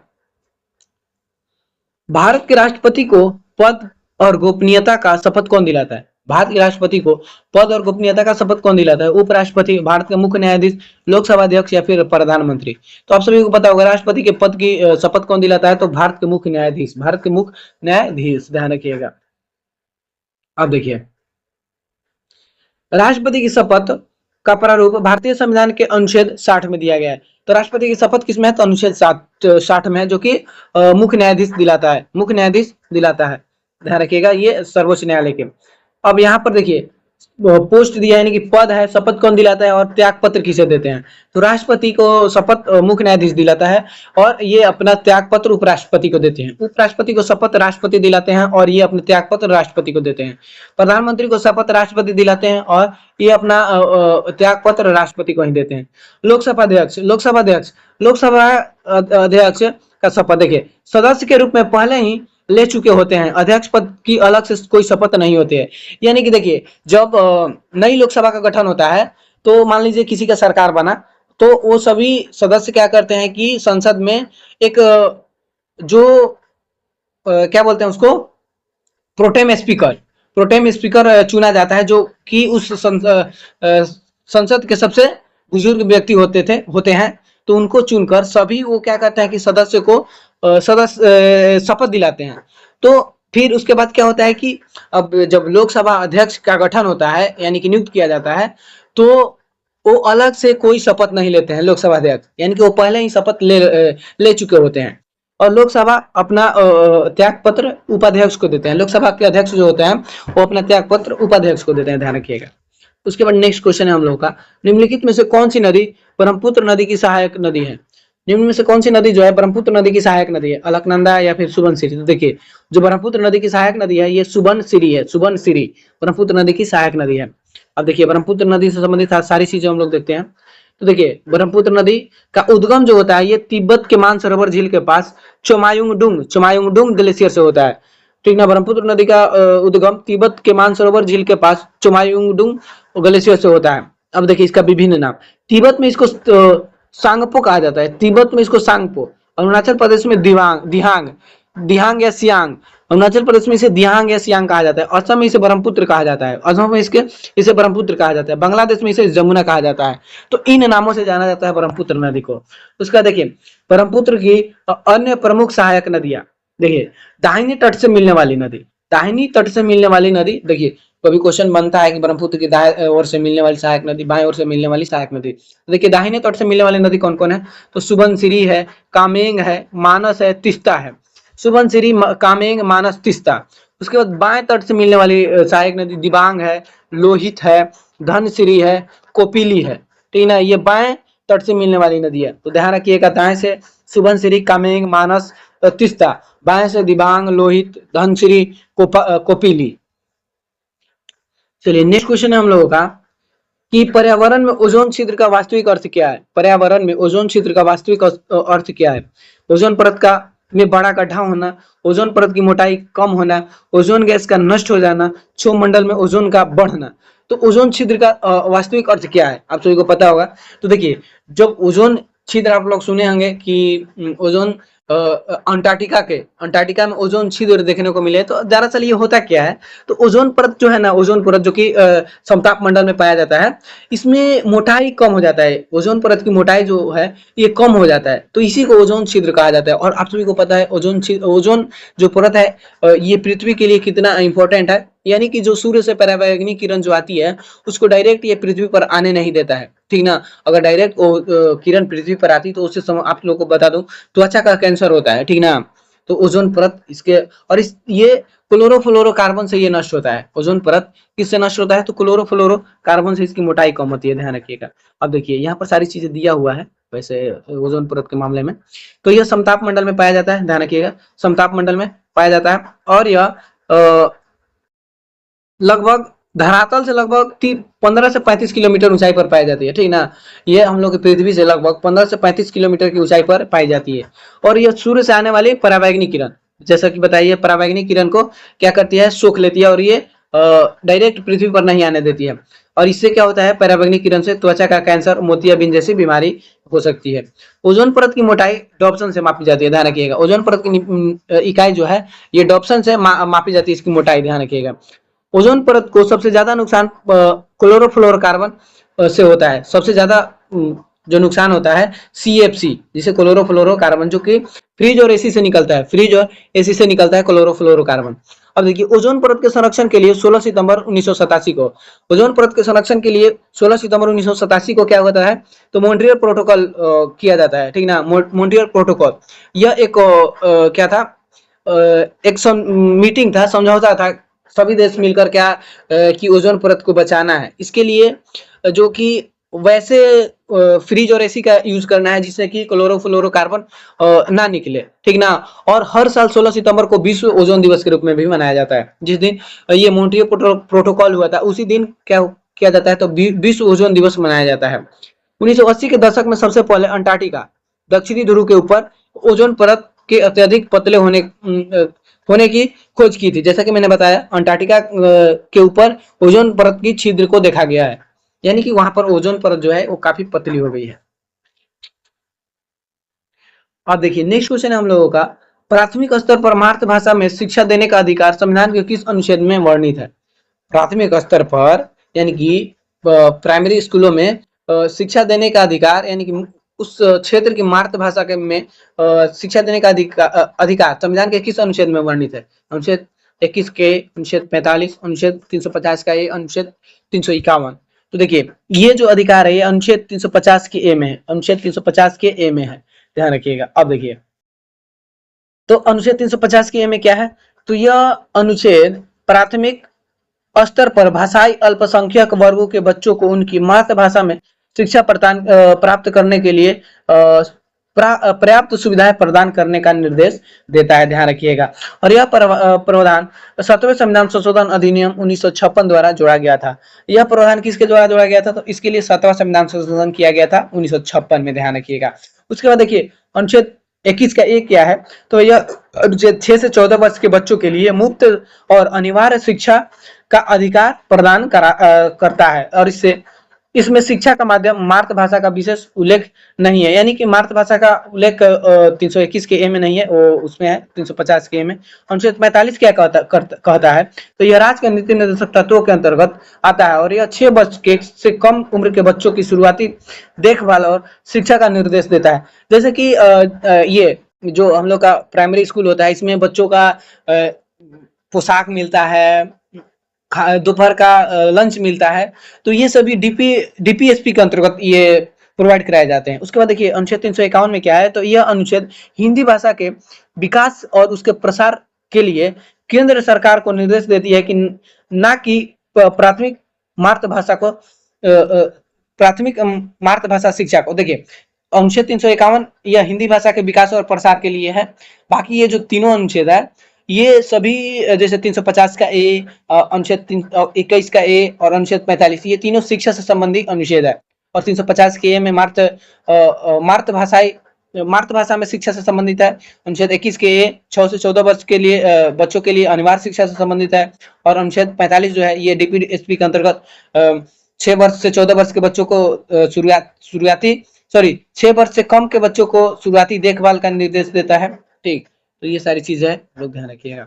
भारत के राष्ट्रपति को पद और गोपनीयता का शपथ कौन दिलाता है। भारत के राष्ट्रपति को पद और गोपनीयता का शपथ कौन दिलाता है, उपराष्ट्रपति, भारत के मुख्य न्यायाधीश, लोकसभा अध्यक्ष या फिर प्रधानमंत्री। तो आप सभी को पता होगा राष्ट्रपति के पद की शपथ कौन दिलाता है, तो भारत के मुख्य न्यायाधीश, ध्यान रखिएगा। अब देखिए राष्ट्रपति की शपथ का प्रारूप भारतीय संविधान के अनुच्छेद 60 में दिया गया है। तो राष्ट्रपति की शपथ किसमें है, तो अनुच्छेद 60 में है, जो कि मुख्य न्यायाधीश दिलाता है, ध्यान रखिएगा, ये सर्वोच्च न्यायालय के। अब यहाँ पर देखिए पोस्ट दिया है, यानी कि पद है, शपथ कौन दिलाता है और त्याग पत्र किसे देते हैं? तो राष्ट्रपति को शपथ मुख्य न्यायाधीश दिलाता है, और ये अपना त्याग पत्र उपराष्ट्रपति को देते हैं। उपराष्ट्रपति को शपथ राष्ट्रपति दिलाते हैं और ये अपने त्याग पत्र राष्ट्रपति को देते हैं। प्रधानमंत्री को शपथ राष्ट्रपति दिलाते हैं और ये अपना त्याग पत्र राष्ट्रपति को ही देते हैं। लोकसभा अध्यक्ष, लोकसभा अध्यक्ष का शपथ देखिए, सदस्य के रूप में पहले ही ले चुके होते हैं, अध्यक्ष पद की अलग से कोई शपथ नहीं होती है। यानी कि देखिए, जब नई लोकसभा का गठन होता है, तो मान लीजिए किसी का सरकार बना, तो वो सभी सदस्य क्या करते हैं कि संसद में एक जो क्या बोलते हैं उसको, प्रोटेम स्पीकर चुना जाता है, जो कि उस संसद के सबसे बुजुर्ग व्यक्ति होते हैं। तो उनको चुनकर सभी वो क्या करते हैं कि सदस्य को शपथ दिलाते हैं। तो फिर उसके बाद क्या होता है कि अब जब लोकसभा अध्यक्ष का गठन होता है, यानी कि नियुक्त किया जाता है, तो वो अलग से कोई शपथ नहीं लेते हैं लोकसभा अध्यक्ष, यानी कि वो पहले ही शपथ ले चुके होते हैं। और लोकसभा अपना त्याग पत्र उपाध्यक्ष को देते हैं। लोकसभा के अध्यक्ष जो होते हैं वो अपना त्याग पत्र उपाध्यक्ष को देते हैं, ध्यान रखिएगा। उसके बाद नेक्स्ट क्वेश्चन है हम लोग का, निम्नलिखित में से कौन सी नदी ब्रह्मपुत्र नदी की सहायक नदी है? निम्न में से कौन सी नदी जो है ब्रह्मपुत्र नदी की सहायक नदी है? अलकनंदा या फिर सुबनसिरी? तो देखिए, जो ब्रह्मपुत्र नदी की सहायक नदी है ये सुबनसिरी है। सुबनसिरी ब्रह्मपुत्र नदी की सहायक नदी है। अब देखिए, ब्रह्मपुत्र नदी से संबंधित सारी चीजें हम लोग देखते हैं। तो देखिए, ब्रह्मपुत्र नदी का उद्गम जो होता है ये तिब्बत के मानसरोवर झील के पास चोमायुंगडुंग ग्लेशियर से होता है। ठीक ना, ब्रह्मपुत्र नदी का उद्गम तिब्बत के मानसरोवर झील के पास चोमायुंगडुंग ग्लेशियर से होता है। अब देखिए, इसका विभिन्न नाम, तिब्बत में इसको सांगपो कहा जाता है, तिब्बत में इसको सांगपो, अरुणाचल प्रदेश में दिहांग दिहांग या सियांग, अरुणाचल प्रदेश में इसे दिहांग या सियांग कहा जाता है, असम में इसे ब्रह्मपुत्र कहा जाता है, असम में इसे ब्रह्मपुत्र कहा जाता है, बांग्लादेश में इसे जमुना कहा जाता है। तो इन नामों से जाना जाता है ब्रह्मपुत्र नदी को। उसका देखिए, ब्रह्मपुत्र की अन्य प्रमुख सहायक नदियां, देखिए, दाहिने तट से मिलने वाली नदी, दाहिनी तट से मिलने वाली नदी, देखिए कभी क्वेश्चन बनता है कि ब्रह्मपुत्र की दाएं ओर से मिलने वाली सहायक नदी, बाएं ओर से मिलने वाली सहायक नदी। तो देखिए, दाहिने तट से मिलने वाली नदी कौन कौन है? तो सुबनसिरी है, कामेंग है, मानस है, तिस्ता है। सुबनसिरी, कामेंग, मानस, तिस्ता। उसके बाद बाएं तट से मिलने वाली सहायक नदी दिबांग है, लोहित है, धनसिरी है, कोपिली है। ठीक ना, ये बाएं तट से मिलने वाली नदी है। तो ध्यान रखिएगा, दाएं से सुबनसिरी, कामेंग, मानस, तिस्ता, बाएं से दिबांग, लोहित, धनसिरी, कोपिली। चलिए, नेक्स्ट क्वेश्चन है हम लोगों का कि पर्यावरण में ओजोन छिद्र का वास्तविक अर्थ क्या है? पर्यावरण में ओजोन छिद्र का वास्तविक अर्थ क्या है? ओजोन परत का में बड़ा गड्ढा होना, ओजोन परत की मोटाई कम होना, ओजोन गैस का नष्ट हो जाना, क्षोभ मंडल में ओजोन का बढ़ना। तो ओजोन छिद्र का वास्तविक अर्थ क्या है, आप सभी को पता होगा। तो देखिए, जब ओजोन छिद्र आप लोग सुने होंगे कि ओजोन अंटार्कटिका में ओजोन छिद्र देखने को मिले, तो दरअसल ये होता क्या है? तो ओजोन परत जो है ना, ओजोन परत जो कि समताप मंडल में पाया जाता है, इसमें मोटाई कम हो जाता है, ओजोन परत की मोटाई जो है ये कम हो जाता है, तो इसी को ओजोन छिद्र कहा जाता है। और आप सभी को पता है ओजोन जो परत है ये पृथ्वी के लिए कितना इंपॉर्टेंट है, यानी कि जो सूर्य से पराबैंगनी किरण जो आती है उसको डायरेक्ट ये पृथ्वी पर आने नहीं देता है। ठीक ना, अगर डायरेक्ट किरण पृथ्वी पर आती तो उससे आप लोगों को बता दूं, त्वचा का कैंसर होता है। ठीक ना, तो ओजोन परत इसके, और ये क्लोरोफ्लोरोकार्बन से ये नष्ट होता है। ओजोन परत किससे नष्ट होता है? तो क्लोरोफ्लोरोकार्बन से इसकी मोटाई कम होती है, ध्यान रखिएगा। अब देखिए, यहाँ पर सारी चीजें दिया हुआ है वैसे ओजोन परत के मामले में। तो यह समताप मंडल में पाया जाता है, ध्यान रखिएगा, समताप मंडल में पाया जाता है। और यह लगभग धरातल से लगभग 15 से 35 किलोमीटर ऊंचाई पर पाई जाती है। ठीक ना, ये हम लोग की पृथ्वी से लगभग 15 से 35 किलोमीटर की ऊंचाई पर पाई जाती है। और यह सूर्य से आने वाली पराबैंगनी किरण, जैसा कि बताइए, पराबैंगनी किरण को क्या करती है? सोख लेती है, और ये डायरेक्ट पृथ्वी पर नहीं आने देती है। और इससे क्या होता है? पराबैंगनी किरण से त्वचा का कैंसर, मोतियाबिंद जैसी बीमारी हो सकती है। ओजोन परत की मोटाई डॉप्सन से मापी जाती है, ध्यान रखिएगा। ओजोन परत की इकाई जो है ये डॉप्सन से मापी जाती है, इसकी मोटाई, ध्यान रखिएगा। ओजोन परत को सबसे ज्यादा नुकसान क्लोरोफ्लोरोकार्बन से होता है। सबसे ज्यादा जो नुकसान होता है CFC, जिसे क्लोरोफ्लोरोकार्बन, जो कि फ्रिज और एसी से निकलता है, फ्रिज और एसी से निकलता है क्लोरोफ्लोरोकार्बन। अब देखिए, ओजोन परत के संरक्षण के लिए 16 सितंबर 1987 को, ओजोन परत के संरक्षण के लिए 16 सितंबर 1987 को क्या होता है? तो मॉन्ट्रियल प्रोटोकॉल किया जाता है। ठीक ना, मॉन्ट्रियल प्रोटोकॉल, यह एक क्या था? एक मीटिंग था, समझौता था, सभी देश मिलकर क्या कि ओजोन परत को बचाना है। इसके लिए जो कि वैसे फ्रिज और एसी का यूज करना है जिससे कि क्लोरोफ्लोरोकार्बन ना निकले, ठीक ना। और हर साल 16 सितंबर को विश्व ओजोन दिवस के रूप में भी मनाया जाता है। जिस दिन ये मॉन्ट्रियल प्रोटोकॉल हुआ था उसी दिन क्या किया जाता है, तो विश्व ओजोन दिवस मनाया जाता है। 1980 के दशक में सबसे पहले अंटार्कटिका दक्षिणी ध्रुव के ऊपर ओजोन परत के अत्यधिक पतले होने की खोज की थी। जैसा कि मैंने बताया, अंटार्कटिका के ऊपर ओजोन परत की छिद्र को देखा गया है, यानी कि वहां पर ओजोन परत जो है वो काफी पतली हो गई है। अब देखिए नेक्स्ट क्वेश्चन है हम लोगों का, प्राथमिक स्तर पर मातृभाषा में शिक्षा देने का अधिकार संविधान के किस अनुच्छेद में वर्णित है? प्राथमिक स्तर पर यानी कि प्राइमरी स्कूलों में शिक्षा देने का अधिकार, यानी कि उस क्षेत्र की मातृभाषा के में शिक्षा देने का अधिकार संविधान के किस अनुच्छेद में वर्णित है? अनुच्छेद 21 के, अनुच्छेद 45, अनुच्छेद 350 का ए, अनुच्छेद 351। तो देखिए ये जो अधिकार है ये अनुच्छेद 350 के ए में है, अनुच्छेद 350 के ए में है, ध्यान रखिएगा। अब देखिए तो अनुच्छेद 350 के ए में क्या है, तो यह अनुच्छेद प्राथमिक स्तर पर भाषाई अल्पसंख्यक वर्गों के बच्चों को उनकी मातृभाषा में शिक्षा प्राप्त करने के लिए पर्याप्त सुविधाएं प्रदान करने का निर्देश देता है, ध्यान रखिएगा। और यह प्रावधान 7वें संविधान संशोधन अधिनियम 1956 द्वारा जोड़ा गया था। यह प्रावधान किसके द्वारा जोड़ा गया था, तो इसके लिए 7वां संविधान संशोधन किया गया था 1956 में, ध्यान रखिएगा। उसके बाद देखिए अनुच्छेद 21 का एक क्या है, तो यह अनुच्छेद 6 से 14 वर्ष के बच्चों के लिए मुफ्त और अनिवार्य शिक्षा का अधिकार प्रदान करता है। और इसमें शिक्षा का माध्यम मातृभाषा का विशेष उल्लेख नहीं है, यानी कि मातृभाषा का उल्लेख 321 के ए में नहीं है, वो उसमें है 350 के ए में। अनुच्छेद 45 क्या कहता है, तो यह राज्य के नीति निर्देशक तत्वों के अंतर्गत आता है और यह 6 वर्ष के से कम उम्र के बच्चों की शुरुआती देखभाल और शिक्षा का निर्देश देता है। जैसे कि ये जो हम लोग का प्राइमरी स्कूल होता है इसमें बच्चों का पोशाक मिलता है, दोपहर का लंच मिलता है, तो ये सभी डीपीएसपी के अंतर्गत ये प्रोवाइड कराए जाते हैं। उसके बाद देखिए अनुच्छेद 351 में क्या है, तो यह अनुच्छेद हिंदी भाषा के विकास और उसके प्रसार के लिए केंद्र सरकार को निर्देश देती है कि ना कि प्राथमिक मातृभाषा शिक्षा को। देखिए अनुच्छेद 351 यह हिंदी भाषा के विकास और प्रसार के लिए है। बाकी ये जो तीनों अनुच्छेद है ये सभी जैसे 350 का ए, अनुच्छेद 21 का ए और अनुच्छेद 45 ये तीनों शिक्षा से संबंधित अनुच्छेद है। और 350 के ए में मातृभाषा में शिक्षा से संबंधित है। अनुच्छेद 21 के ए 6 से 14 वर्ष के लिए बच्चों के लिए अनिवार्य शिक्षा से संबंधित है। और अनुच्छेद 45 जो है ये डीपीएसपी के अंतर्गत 6 वर्ष से 14 वर्ष के बच्चों को 6 वर्ष से कम के बच्चों को शुरुआती देखभाल का निर्देश देता है। ठीक, तो ये सारी चीजें है, लोग ध्यान रखिएगा।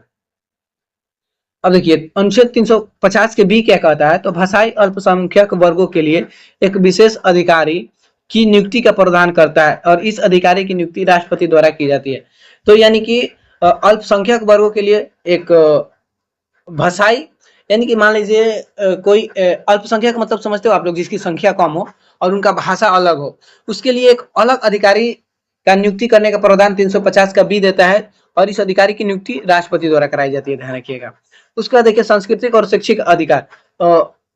अब देखिए अनुच्छेद 350 के बी क्या कहता है, तो भाषाई अल्पसंख्यक वर्गों के लिए एक विशेष अधिकारी की नियुक्ति का प्रावधान करता है और इस अधिकारी की नियुक्ति राष्ट्रपति द्वारा की जाती है। तो यानी कि अल्पसंख्यक वर्गों के लिए एक भाषाई, यानी कि मान लीजिए कोई अल्पसंख्यक मतलब समझते हो आप लोग, जिसकी संख्या कम हो और उनका भाषा अलग हो, उसके लिए एक अलग अधिकारी का नियुक्ति करने का प्रावधान 350 का बी देता है और इस अधिकारी की नियुक्ति राष्ट्रपति द्वारा कराई जाती है, ध्यान रखिएगा। उसके बाद देखिए सांस्कृतिक और शैक्षिक अधिकार,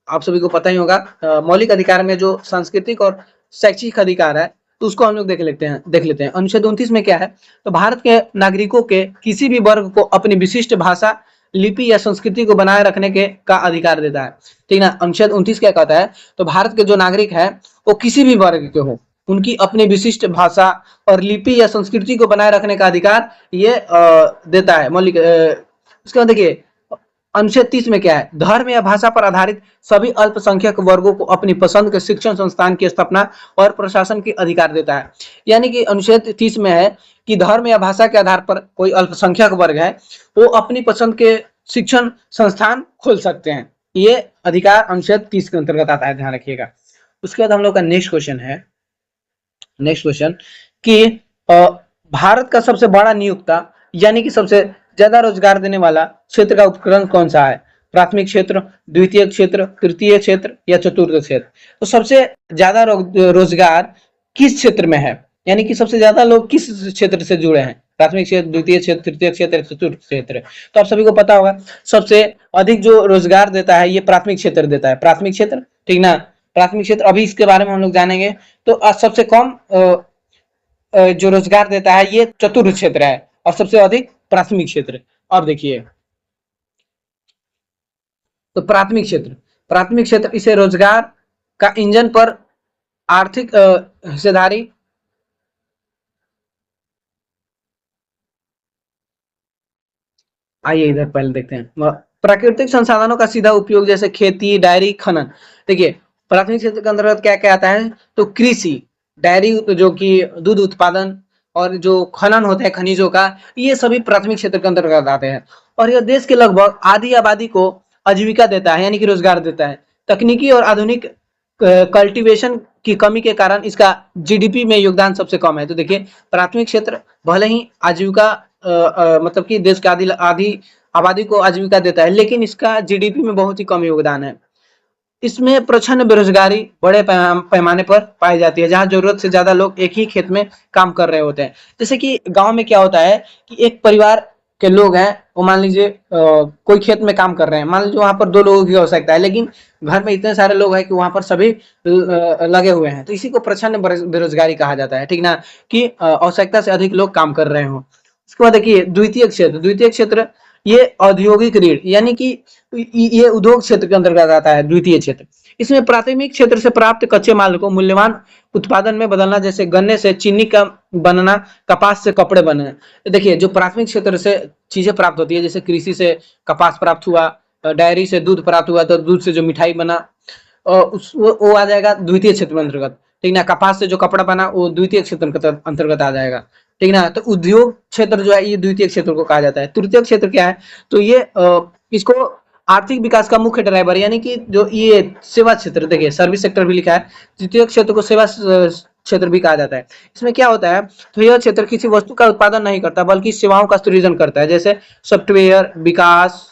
आप सभी को पता ही होगा मौलिक अधिकार में जो सांस्कृतिक और शैक्षिक अधिकार है तो उसको हम लोग देख लेते हैं। अनुच्छेद 29 में क्या है, तो भारत के नागरिकों के किसी भी वर्ग को अपनी विशिष्ट भाषा, लिपि या संस्कृति को बनाए रखने का अधिकार देता है, ठीक ना। अनुच्छेद 29 क्या कहता है, तो भारत के जो नागरिक है वो किसी भी वर्ग के हो, उनकी अपनी विशिष्ट भाषा और लिपि या संस्कृति को बनाए रखने का अधिकार ये देता है मौलिक। उसके बाद देखिए अनुच्छेद 30 में क्या है, धर्म या भाषा पर आधारित सभी अल्पसंख्यक वर्गों को अपनी पसंद के शिक्षण संस्थान की स्थापना और प्रशासन के अधिकार देता है। यानी कि अनुच्छेद 30 में है कि धर्म या भाषा के आधार पर कोई अल्पसंख्यक वर्ग है वो अपनी पसंद के शिक्षण संस्थान खोल सकते हैं, ये अधिकार अनुच्छेद 30 के अंतर्गत आता है, ध्यान रखिएगा। उसके बाद हम लोग का नेक्स्ट क्वेश्चन कि भारत का सबसे बड़ा नियोक्ता यानी कि सबसे ज्यादा रोजगार देने वाला क्षेत्र का उपक्रम कौन सा है, प्राथमिक क्षेत्र, द्वितीय क्षेत्र, तृतीय क्षेत्र या चतुर्थ क्षेत्र। तो सबसे ज्यादा रोजगार किस क्षेत्र में है, यानी कि सबसे ज्यादा लोग किस क्षेत्र से जुड़े हैं, प्राथमिक क्षेत्र, द्वितीय क्षेत्र, तृतीय क्षेत्र, चतुर्थ क्षेत्र। तो आप सभी को पता होगा सबसे अधिक जो रोजगार देता है ये प्राथमिक क्षेत्र देता है, प्राथमिक क्षेत्र, ठीक ना। प्राथमिक क्षेत्र अभी इसके बारे में हम लोग जानेंगे। तो सबसे कम जो रोजगार देता है ये चतुर्थ क्षेत्र है और सबसे अधिक प्राथमिक क्षेत्र। अब देखिए तो प्राथमिक क्षेत्र, प्राथमिक क्षेत्र इसे रोजगार का इंजन पर आर्थिक हिस्सेदारी, आइए इधर पहले देखते हैं। प्राकृतिक संसाधनों का सीधा उपयोग जैसे खेती, डायरी, खनन। देखिए प्राथमिक क्षेत्र के अंतर्गत क्या क्या आता है, तो कृषि, डायरी जो कि दूध उत्पादन, और जो खनन होता है खनिजों का, ये सभी प्राथमिक क्षेत्र के अंतर्गत आते हैं। और यह देश के लगभग आधी आबादी को आजीविका देता है, यानी कि रोजगार देता है। तकनीकी और आधुनिक कल्टीवेशन की कमी के कारण इसका जीडीपी में योगदान सबसे कम है। तो देखिए प्राथमिक क्षेत्र भले ही आजीविका मतलब कि देश की आधी आधी आबादी को आजीविका देता है, लेकिन इसका जीडीपी में बहुत ही कम योगदान है। इसमें प्रचंड बेरोजगारी बड़े पैमाने पर पाई जाती है, जहां जरूरत से ज्यादा लोग एक ही खेत में काम कर रहे होते हैं। जैसे कि गांव में क्या होता है कि एक परिवार के लोग हैं, वो मान लीजिए कोई खेत में काम कर रहे हैं, मान लीजिए वहां पर 2 लोगों की आवश्यकता है, लेकिन घर में इतने सारे लोग हैं कि वहां पर सभी लगे हुए हैं। तो इसी को प्रचंड बेरोजगारी कहा जाता है, ठीक ना, कि आवश्यकता से अधिक लोग काम कर रहे हो। उसके बाद देखिए द्वितीय क्षेत्र, द्वितीय क्षेत्र ये औद्योगिक ऋण, यानी कि ये उद्योग क्षेत्र के अंतर्गत आता है द्वितीय क्षेत्र। इसमें प्राथमिक क्षेत्र से प्राप्त कच्चे माल को मूल्यवान उत्पादन में बदलना, जैसे गन्ने से चीनी का बनना, कपास से कपड़े बनना। तो देखिए जो प्राथमिक क्षेत्र से चीजें प्राप्त होती है, जैसे कृषि से कपास प्राप्त हुआ, डायरी से दूध प्राप्त हुआ, तो दूध से जो मिठाई बना वो आ जाएगा द्वितीय क्षेत्र में अंतर्गत, ठीक ना। कपास से जो कपड़ा बना वो द्वितीय क्षेत्र के अंतर्गत आ जाएगा, ठीक ना। तो उद्योग क्षेत्र जो है ये द्वितीय क्षेत्र को कहा जाता है। तृतीय क्षेत्र क्या है, तो ये इसको आर्थिक विकास का मुख्य ड्राइवर, यानी कि जो ये सेवा क्षेत्र, देखिए सर्विस सेक्टर भी लिखा है, तृतीय क्षेत्र को सेवा क्षेत्र भी कहा जाता है। इसमें क्या होता है, तो यह क्षेत्र किसी वस्तु का उत्पादन नहीं करता बल्कि सेवाओं का सृजन करता है, जैसे सॉफ्टवेयर विकास,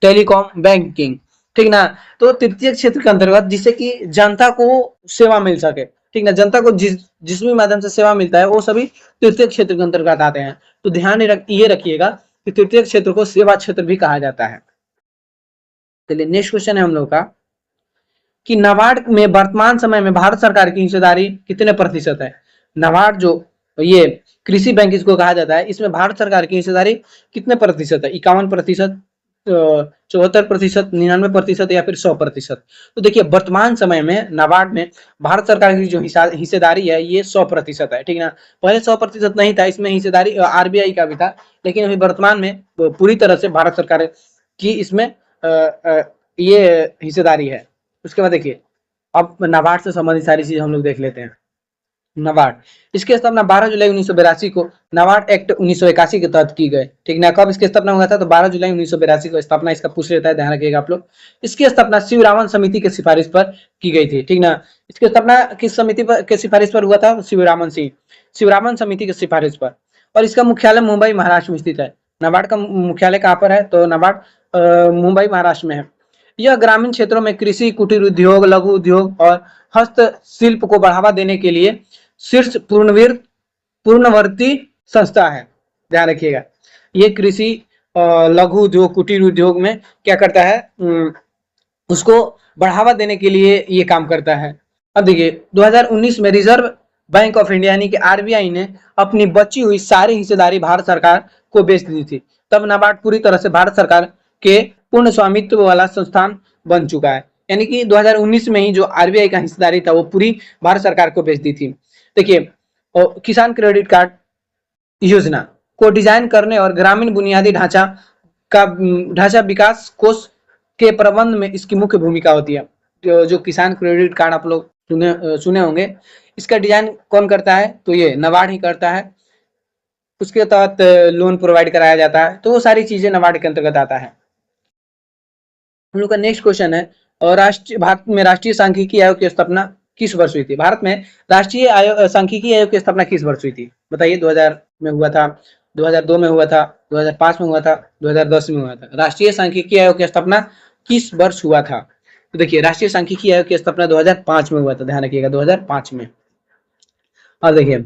टेलीकॉम, बैंकिंग, ठीक ना। तो तृतीय क्षेत्र के अंतर्गत जिससे कि जनता को सेवा मिल सके, ठीक ना, जनता को जिस भी माध्यम से सेवा मिलता है वो सभी तृतीय क्षेत्र के अंतर्गत आते हैं। तो ध्यान ये रखिएगा कि तृतीय क्षेत्र को सेवा क्षेत्र भी कहा जाता है। चलिए नेक्स्ट क्वेश्चन है हम लोग का कि नाबार्ड में वर्तमान समय में भारत सरकार की हिस्सेदारी कितने प्रतिशत है। नाबार्ड जो ये कृषि बैंक इसको कहा जाता है, इसमें भारत सरकार की हिस्सेदारी कितने प्रतिशत है, 51%, 74%, 99% या फिर 100%। तो देखिए वर्तमान समय में नाबार्ड में भारत सरकार की जो हिस्सेदारी है ये 100% है, ठीक ना। पहले 100% नहीं था, इसमें हिस्सेदारी आरबीआई का भी था, लेकिन अभी वर्तमान में पूरी तरह से भारत सरकार की इसमें ये हिस्सेदारी है। उसके बाद देखिए अब नाबार्ड से संबंधित सारी चीज हम लोग देख लेते हैं। नाबार्ड, इसकी स्थापना 12 जुलाई 1982 को नाबार्ड एक्ट 1981 के तहत की गई, ठीक ना। कब इसकी स्थापना हुआ था, तो 12 जुलाई 1982 को स्थापना इसका पूछ लेता है, ध्यान रखिएगा आप लोग। इसकी स्थापना शिवरामन समिति के सिफारिश पर की गई थी, ठीक ना। इसकी स्थापना किस समिति पर के सिफारिश पर हुआ था, शिवरामन समिति के सिफारिश पर। और इसका मुख्यालय मुंबई महाराष्ट्र में स्थित है। नाबार्ड का मुख्यालय कहाँ पर है, तो नाबार्ड मुंबई महाराष्ट्र में है। यह ग्रामीण क्षेत्रों में कृषि, कुटीर उद्योग, लघु उद्योग और हस्तशिल्प को बढ़ावा देने के लिए शीर्ष पूर्णवर्ती संस्था है, ध्यान रखिएगा। ये कृषि, लघु उद्योग, कुटीर उद्योग में क्या करता है, उसको बढ़ावा देने के लिए ये काम करता है। अब देखिए 2019 में रिजर्व बैंक ऑफ इंडिया यानी कि आरबीआई ने अपनी बची हुई सारी हिस्सेदारी भारत सरकार को बेच दी थी। तब नाबार्ड पूरी तरह से भारत सरकार के पूर्ण स्वामित्व वाला संस्थान बन चुका है, यानी कि 2019 में ही जो आरबीआई का हिस्सेदारी था वो पूरी भारत सरकार को बेच दी थी। देखिए किसान क्रेडिट कार्ड योजना को डिजाइन करने और ग्रामीण बुनियादी ढांचा विकास कोष के प्रबंध में इसकी मुख्य भूमिका होती है। जो किसान क्रेडिट कार्ड आप लोग सुने होंगे, इसका डिजाइन कौन करता है, तो ये नाबार्ड ही करता है। उसके तहत लोन प्रोवाइड कराया जाता है, तो वो सारी चीजें नाबार्ड के अंतर्गत आता है। हम लोग का नेक्स्ट क्वेश्चन है, और भारत में राष्ट्रीय सांख्यिकी आयोग की स्थापना किस वर्ष हुई थी। भारत में राष्ट्रीय आयोग सांख्यिकी आयोग की स्थापना किस वर्ष हुई थी, बताइए। 2000 में हुआ था, 2002 में हुआ था, 2005 में हुआ था, 2010 में हुआ था। राष्ट्रीय सांख्यिकी आयोग की स्थापना किस वर्ष हुआ था, तो देखिए राष्ट्रीय सांख्यिकी आयोग की स्थापना 2005 में हुआ था, ध्यान रखिएगा 2005 में। और देखिए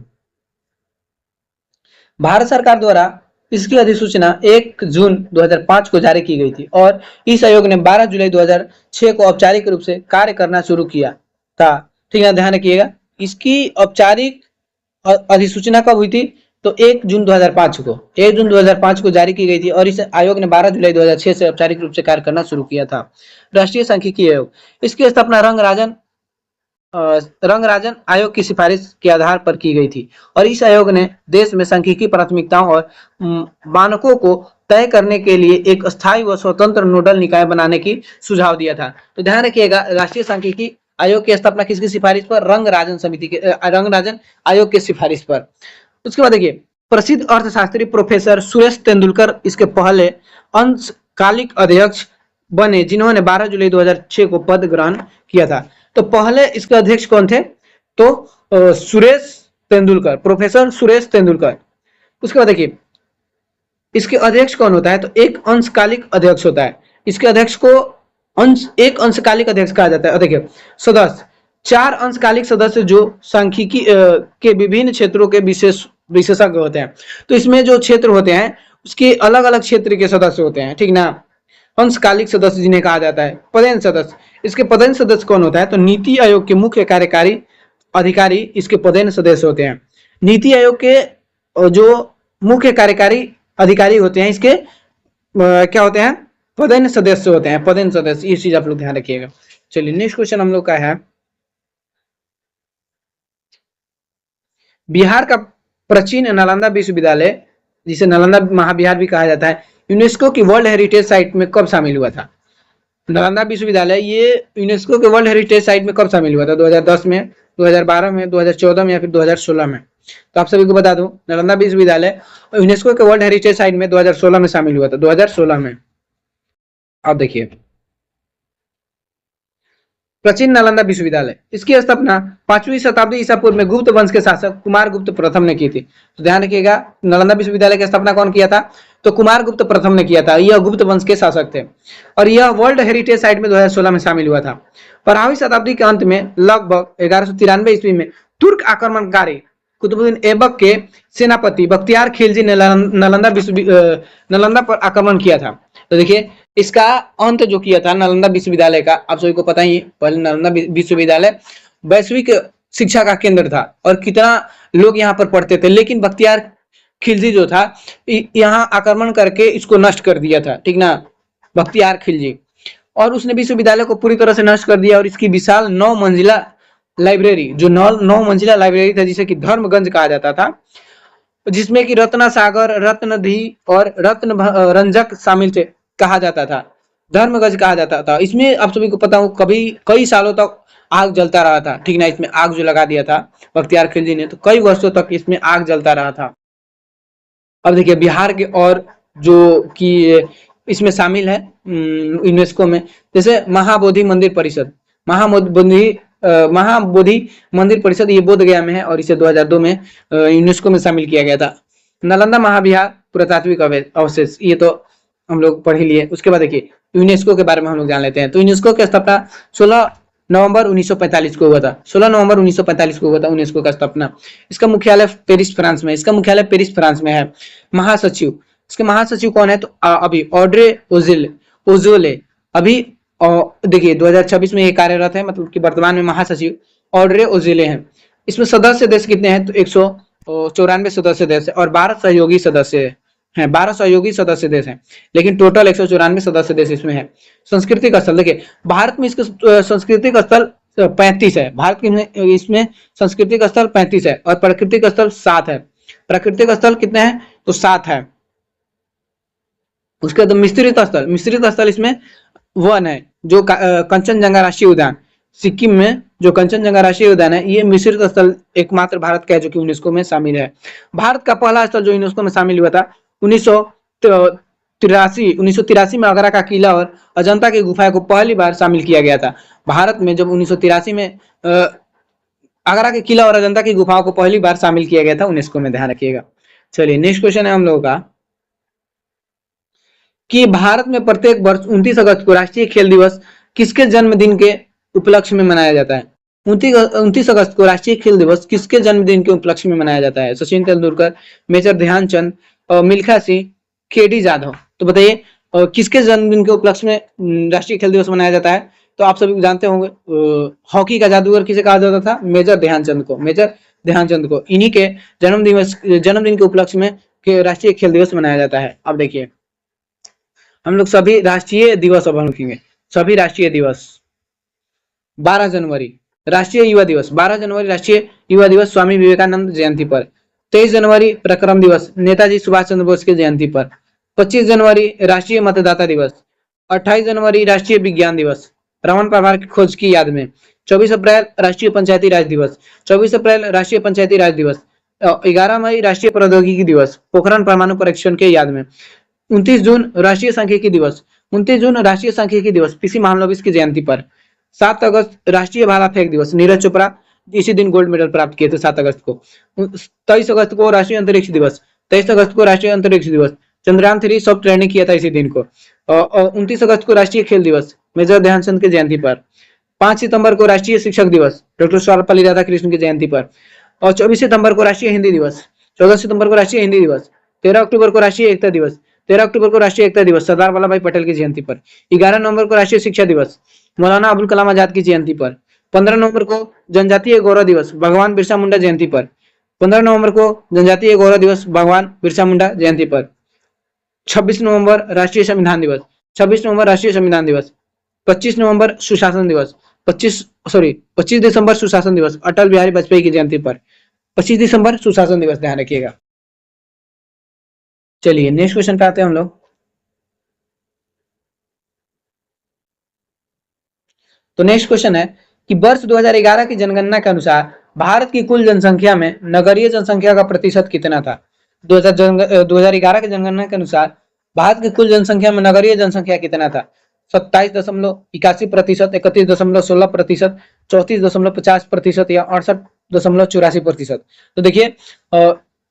भारत सरकार द्वारा इसकी अधिसूचना 1 जून 2005 को जारी की गई थी और इस आयोग ने 12 जुलाई 2006 को औपचारिक रूप से कार्य करना शुरू किया था। ठीक है, ध्यान रखिएगा, इसकी औपचारिक अधिसूचना कब हुई थी? तो 1 जून 2005 को 1 जून 2005 को जारी की गई थी और इस आयोग ने 12 जुलाई 2006 से औपचारिक रूप से कार्य करना शुरू किया था। राष्ट्रीय सांख्यिकी आयोग, इसकी स्थापना रंगराजन आयोग की सिफारिश के आधार पर की गई थी और इस आयोग ने देश में सांख्यिकी प्राथमिकताओं और मानकों को तय करने के लिए एक स्थायी व स्वतंत्र नोडल निकाय बनाने की सुझाव दिया था। तो ध्यान रखिएगा, राष्ट्रीय सांख्यिकी आयोग की स्थापना किसकी सिफारिश पर? रंगराजन आयोग की सिफारिश पर। उसके बाद देखिए, प्रसिद्ध अर्थशास्त्री प्रोफेसर सुरेश तेंदुलकर इसके पहले अंशकालिक अध्यक्ष बने, जिन्होंने 12 जुलाई 2006 को पद ग्रहण किया था। तो पहले इसके अध्यक्ष कौन थे? तो सुरेश तेंदुलकर, प्रोफेसर सुरेश तेंदुलकर। उसके बाद देखिए, इसके अध्यक्ष कौन होता है? तो एक अंशकालिक अध्यक्ष होता है। इसके अध्यक्ष को एक अंशकालिक अध्यक्ष कहा जाता है। देखिए, सदस्य, 4 अंशकालिक सदस्य जो सांख्यिकी के विभिन्न क्षेत्रों के विशेषज्ञ होते हैं। तो इसमें जो क्षेत्र होते हैं उसके अलग अलग क्षेत्र के सदस्य होते हैं, ठीक ना। अंशकालिक सदस्य जिन्हें कहा जाता है। पदेन सदस्य, इसके पदेन सदस्य कौन होता है? तो नीति आयोग के मुख्य कार्यकारी अधिकारी इसके पदेन सदस्य होते हैं। नीति आयोग के जो मुख्य कार्यकारी अधिकारी होते हैं, इसके क्या होते हैं? पदेन सदस्य होते हैं, पदेन सदस्य। ये चीज आप लोग ध्यान रखिएगा। चलिए, नेक्स्ट क्वेश्चन हम लोग का है, बिहार का प्राचीन नालंदा विश्वविद्यालय, जिसे नालंदा महाविहार भी कहा जाता है, यूनेस्को की वर्ल्ड हेरिटेज साइट में कब शामिल हुआ था? नालंदा विश्वविद्यालय ये यूनेस्को के वर्ल्ड हेरिटेज साइट में कब शामिल हुआ था? 2010 में, 2012 में, 2014 में या फिर 2016 में? तो आप सभी को बता दूं, नालंदा विश्वविद्यालय यूनेस्को के वर्ल्ड हेरिटेज साइट में 2016 में शामिल हुआ था, 2016 में। अब देखिए, प्राचीन नालंदा विश्वविद्यालय, इसकी स्थापना 5वीं शताब्दी ईसा पूर्व में गुप्त वंश के शासक कुमार गुप्त प्रथम ने की थी। तो ध्यान रखिएगा, नालंदा विश्वविद्यालय की स्थापना कौन किया था? तो कुमार गुप्त प्रथम ने किया था। यह गुप्त वंश के शासक थे और यह वर्ल्ड हेरिटेज साइट में 2016 में शामिल हुआ था। 12वीं शताब्दी के अंत में लगभग 1193 ईस्वी में तुर्क आक्रमणकारी कुतुबुद्दीन ऐबक के सेनापति बख्तियार खिलजी ने नालंदा पर आक्रमण किया था। तो देखिए, इसका अंत जो किया था नालंदा विश्वविद्यालय का, आप सभी को पता ही, पहले नालंदा विश्वविद्यालय वैश्विक शिक्षा का केंद्र था और कितना लोग यहाँ पर पढ़ते थे, लेकिन बख्तियार खिलजी जो था यहाँ आक्रमण करके इसको नष्ट कर दिया था, ठीक ना, बख्तियार खिलजी। और उसने विश्वविद्यालय को पूरी तरह से नष्ट कर दिया और इसकी विशाल 9 मंजिला लाइब्रेरी, जो 9 मंजिला लाइब्रेरी था, जिसे कि धर्मगंज कहा जाता था, जिसमें कि रत्न सागर, रत्नधी और रत्न रंजक शामिल थे, कहा जाता था, धर्मगंज कहा जाता था। इसमें आप सभी को पता हो, कभी कई सालों तक आग जलता रहा था, ठीक ना। इसमें आग जो लगा दिया था बख्तियार खिलजी ने, तो कई वर्षों तक इसमें आग जलता रहा था। अब देखिए, बिहार के और जो कि इसमें शामिल है यूनेस्को में, जैसे महाबोधि मंदिर परिषद, महाबोधि मंदिर परिषद, ये बोध गया में है और इसे 2002 में यूनेस्को में शामिल किया गया था। नालंदा महाविहार पुरातात्विक अवशेष, ये तो हम लोग पढ़ ही लिए। उसके बाद देखिए, यूनेस्को के बारे में हम लोग जान लेते हैं। तो यूनेस्को की स्थापना 16 नवंबर 1945 को हुआ था। 16 नवंबर 1945 को हुआ था यूनेस्को का स्थापना। इसका मुख्यालय पेरिस फ्रांस में, इसका मुख्यालय पेरिस फ्रांस में है। महासचिव, इसके महासचिव कौन है? तो अभी ऑड्रे ओजोले अभी देखिए 2026 में ये कार्यरत है, मतलब कि वर्तमान में महासचिव ऑड्रे ओजोले हैं। इसमें सदस्य देश कितने हैं? तो 194 सदस्य देश है और 12 सहयोगी सदस्य हैं, 12 सहयोगी सदस्य देश हैं, लेकिन टोटल 194 सदस्य देश इसमें है। सांस्कृतिक स्थल, देखिए भारत में इसके सांस्कृतिक स्थल 35 है, भारत के इसमें सांस्कृतिक स्थल 35 है और प्राकृतिक स्थल 7 है। प्राकृतिक स्थल कितने हैं? तो 7 है। उसके बाद मिश्रित स्थल इसमें 1 है, जो कंचनजंगा राष्ट्रीय उद्यान, सिक्किम में जो कंचनजंगा राष्ट्रीय उद्यान है, ये मिश्रित स्थल एकमात्र भारत का है जो कि यूनेस्को में शामिल है। भारत का पहला स्थल जो यूनेस्को में शामिल हुआ था 1983 में आगरा का किला और अजंता की गुफाएं को पहली बार शामिल किया गया था। भारत में जब 1983 में आगरा के किला और अजंता की गुफाओं को पहली बार शामिल किया गया था यूनेस्को में, ध्यान रखिएगा। चलिए, नेक्स्ट क्वेश्चन है हम लोगों का कि भारत में प्रत्येक वर्ष 29 अगस्त को राष्ट्रीय खेल दिवस किसके जन्मदिन के उपलक्ष्य में मनाया जाता है? 29 अगस्त को राष्ट्रीय खेल दिवस किसके जन्मदिन के उपलक्ष्य में मनाया जाता है? Sachin Tendulkar, Major Dhyanchand, Milkha Singh, KD Jadhav. तो बताइए किसके जन्मदिन के उपलक्ष्य में राष्ट्रीय खेल दिवस मनाया जाता है? तो आप सभी जानते होंगे हॉकी का जादूगर किसे कहा जाता था? मेजर ध्यानचंद को। मेजर ध्यानचंद को इन्हीं के जन्मदिन के उपलक्ष्य में राष्ट्रीय खेल दिवस मनाया जाता है। अब देखिए हम लोग सभी राष्ट्रीय दिवस अब हम लिखेंगे। सभी राष्ट्रीय दिवस 12 जनवरी राष्ट्रीय युवा दिवस, 12 जनवरी राष्ट्रीय युवा दिवस स्वामी विवेकानंद जयंती पर। 23 जनवरी प्रक्रम दिवस नेताजी सुभाष चंद्र बोस की जयंती पर। 25 जनवरी राष्ट्रीय मतदाता दिवस। 28 जनवरी राष्ट्रीय विज्ञान दिवस रमन परमार की खोज की याद में। 24 अप्रैल राष्ट्रीय पंचायती राज दिवस। 24 अप्रैल राष्ट्रीय पंचायती राज दिवस। 11 मई राष्ट्रीय प्रौद्योगिकी दिवस पोखरण परमाणु परीक्षण के याद में। 29 जून राष्ट्रीय सांख्यिकी दिवस। 29 जून राष्ट्रीय सांख्यिकी दिवस पीसी महालनोबिस की जयंती पर। 7 अगस्त राष्ट्रीय भाला फेंक दिवस नीरज चोपड़ा इसी दिन गोल्ड मेडल प्राप्त किए थे 7 अगस्त को। 23 अगस्त को राष्ट्रीय अंतरिक्ष दिवस। 23 अगस्त को राष्ट्रीय अंतरिक्ष दिवस चंद्रयान 3 सॉफ्ट लैंडिंग किया था इसी दिन को। 29 अगस्त को राष्ट्रीय खेल दिवस मेजर ध्यानचंद की जयंती पर। 5 सितंबर को राष्ट्रीय शिक्षक दिवस डॉक्टर सर्वपल्ली राधाकृष्णन की जयंती पर। और 24 सितंबर को राष्ट्रीय हिंदी दिवस। 14 सितंबर को राष्ट्रीय हिंदी दिवस। 13 अक्टूबर को राष्ट्रीय एकता दिवस। 13 अक्टूबर को राष्ट्रीय एकता दिवस सरदार वल्लभ भाई पटेल की जयंती पर। 11 नवंबर को राष्ट्रीय शिक्षा दिवस मौलाना अबुल कलाम आजाद की जयंती पर। 15 नवंबर को जनजातीय गौरव दिवस भगवान बिरसा मुंडा जयंती पर। 15 नवंबर को जनजातीय गौरव दिवस भगवान बिरसा मुंडा जयंती पर। 26 नवंबर राष्ट्रीय संविधान दिवस। 26 नवंबर राष्ट्रीय संविधान दिवस। 25 नवंबर सुशासन दिवस। 25 दिसंबर सुशासन दिवस अटल बिहारी वाजपेयी की जयंती पर। 25 दिसंबर सुशासन दिवस ध्यान रखिएगा। चलिए नेक्स्ट क्वेश्चन पे आते हैं हम लोग। तो नेक्स्ट क्वेश्चन है कि वर्ष 2011 की जनगणना के अनुसार भारत की कुल जनसंख्या में नगरीय जनसंख्या का प्रतिशत कितना था? 2011 की जनगणना के अनुसार भारत की कुल जनसंख्या में नगरीय जनसंख्या कितना था? 27.81%, 31.16%, 34.50% या 68.84%। तो देखिए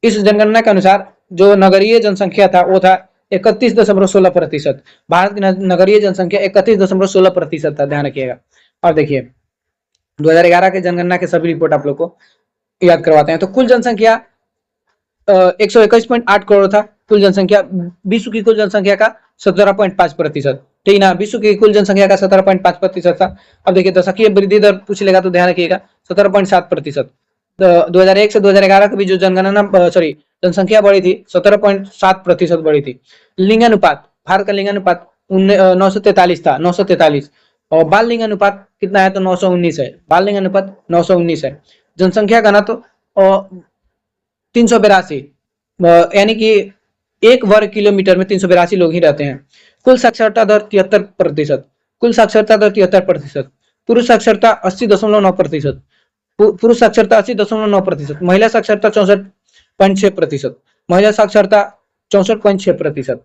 इस जनगणना के अनुसार जो नगरीय जनसंख्या था वो था 31.16%। भारत की नगरीय जनसंख्या 31.16% था ध्यान रखिएगा। और देखिए 2011 के जनगणना के सभी रिपोर्ट आप लोग को याद करवाते हैं। तो कुल जनसंख्या 121.8 करोड़ था कुल जनसंख्या। विश्व की कुल जनसंख्या का 17.5%। ठीक ना, विश्व की कुल जनसंख्या का 17.5% था। अब देखिए दशकीय वृद्धि दर पूछ लेगा तो ध्यान रखिएगा 17.7%। 2001 से 2011 के बीच जो जनसंख्या बढ़ी थी 17.7% बढ़ी थी। लिंगानुपात भारत का लिंगानुपात 943 था 943। और बाल लिंग अनुपात कितना है? तो 919 है। बाल लिंग अनुपात 919 है। जनसंख्या घनत्व 382 यानी कि 1 वर्ग किलोमीटर में 382 लोग ही रहते हैं। कुल साक्षरता दर 73%। कुल साक्षरता दर 73%। पुरुष साक्षरता 80.9%। पुरुष साक्षरता 80.9%। महिला साक्षरता 64.6%। महिला साक्षरता 64.6%।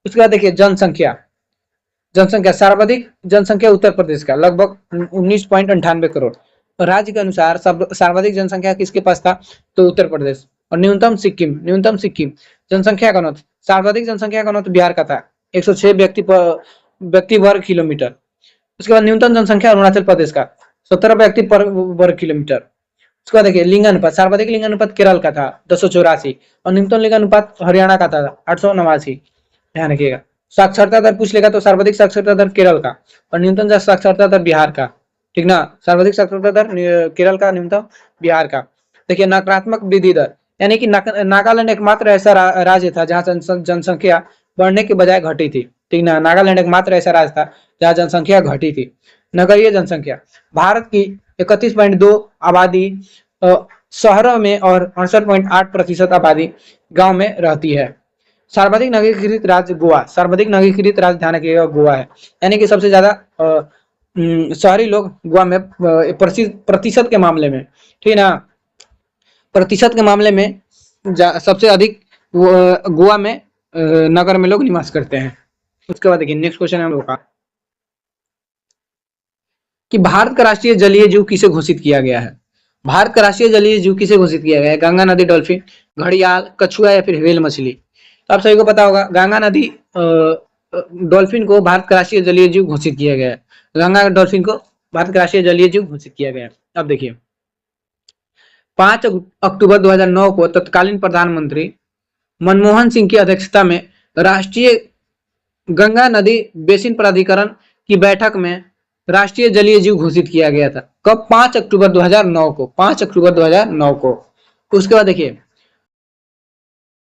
उसके बाद देखिए जनसंख्या सर्वाधिक जनसंख्या उत्तर प्रदेश का लगभग 19.98 करोड़। राज्य के अनुसार सर्वाधिक जनसंख्या किसके पास था? तो उत्तर प्रदेश। और न्यूनतम सिक्किम जनसंख्या घनत्व सर्वाधिक जनसंख्या घनत्व बिहार का था 106 व्यक्ति वर्ग किलोमीटर। उसके बाद न्यूनतम जनसंख्या अरुणाचल प्रदेश का 17 व्यक्ति पर वर्ग किलोमीटर। उसके बाद देखिए लिंगानुपात सर्वाधिक लिंगानुपात केरल का था 284 और न्यूनतम लिंगानुपात हरियाणा का था 889। ध्यान रखिएगा। साक्षरता दर पूछ लेगा तो सर्वाधिक साक्षरता दर केरल का और न्यूनतम साक्षरता दर बिहार का। ठीक ना, सर्वाधिक साक्षरता दर केरल का, न्यूनतम बिहार का। देखिए नकारात्मक वृद्धि दर यानी कि नागालैंड एकमात्र ऐसा राज्य था जहां जनसंख्या बढ़ने के बजाय घटी थी। ठीक ना, नागालैंड एकमात्र ऐसा राज्य था जहां जनसंख्या घटी थी। नगरीय जनसंख्या भारत की 31.2 आबादी शहरों में और 68.8% आबादी गांव में रहती है। सर्वाधिक नगरीकृत राज्य गोवा। सर्वाधिक नगरीकृत राज्य ध्यान रखिएगा गोवा है। यानी कि सबसे ज्यादा शहरी लोग गोवा में प्रतिशत के मामले में, ठीक ना, प्रतिशत के मामले में सबसे अधिक गोवा में नगर में लोग निवास करते हैं। उसके बाद देखिए नेक्स्ट क्वेश्चन है हम लोग का कि भारत का राष्ट्रीय जलीय जीव किसे घोषित किया गया है? भारत का राष्ट्रीय जलीय जीव किसे घोषित किया गया है? गंगा नदी डॉल्फिन, घड़ियाल, कछुआ या फिर व्हेल मछली। तो आप सभी को पता होगा गंगा नदी डॉल्फिन को भारत का राष्ट्रीय जलीय जीव घोषित किया गया है। गंगा डॉल्फिन को भारत का राष्ट्रीय जलीय जीव घोषित किया गया है। अब देखिए 5 अक्टूबर 2009 को तत्कालीन प्रधानमंत्री मनमोहन सिंह की अध्यक्षता में राष्ट्रीय गंगा नदी बेसिन प्राधिकरण की बैठक में राष्ट्रीय जलीय जीव घोषित किया गया था। कब? 5 अक्टूबर 2009 को, 5 अक्टूबर 2009 को। उसके बाद देखिए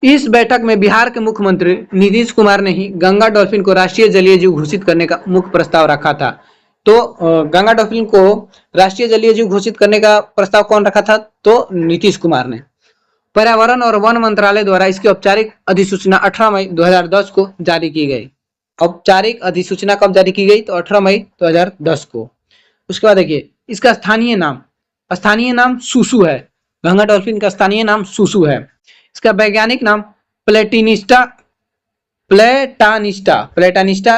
इस बैठक में बिहार के मुख्यमंत्री नीतीश कुमार ने ही गंगा डॉल्फिन को राष्ट्रीय जलीय जीव घोषित करने का मुख्य प्रस्ताव रखा था। तो गंगा डॉल्फिन को राष्ट्रीय जलीय जीव घोषित करने का प्रस्ताव कौन रखा था? तो नीतीश कुमार ने। पर्यावरण और वन मंत्रालय द्वारा इसकी औपचारिक अधिसूचना 18 मई 2010 को जारी की गई। औपचारिक अधिसूचना कब जारी की गई? तो 18 मई 2010 को। उसके बाद देखिए इसका स्थानीय नाम सुसु है। गंगा डॉल्फिन का स्थानीय नाम सुसु है। इसका वैज्ञानिक नाम प्लेटानिस्टा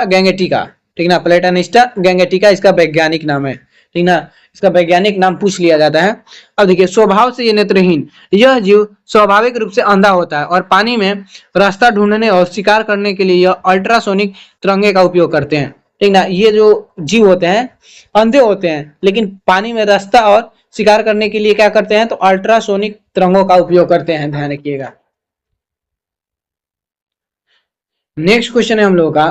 गैंगेटिका, ठीक ना, प्लेटानिस्टा गैंगेटिका इसका वैज्ञानिक नाम है, ठीक ना। इसका वैज्ञानिक नाम पूछ लिया जाता है। अब देखिए स्वभाव से ये नेत्रहीन, यह जीव स्वाभाविक रूप से अंधा होता है और पानी में रास्ता ढूंढने और शिकार करने के लिए यह अल्ट्रासोनिक तरंगे का उपयोग करते हैं, ठीक ना। ये जो जीव होते हैं अंधे होते हैं लेकिन पानी में रास्ता और शिकार करने के लिए क्या करते हैं? तो अल्ट्रासोनिक तरंगों का उपयोग करते हैं, ध्यान रखिएगा। नेक्स्ट क्वेश्चन है हम लोगों का,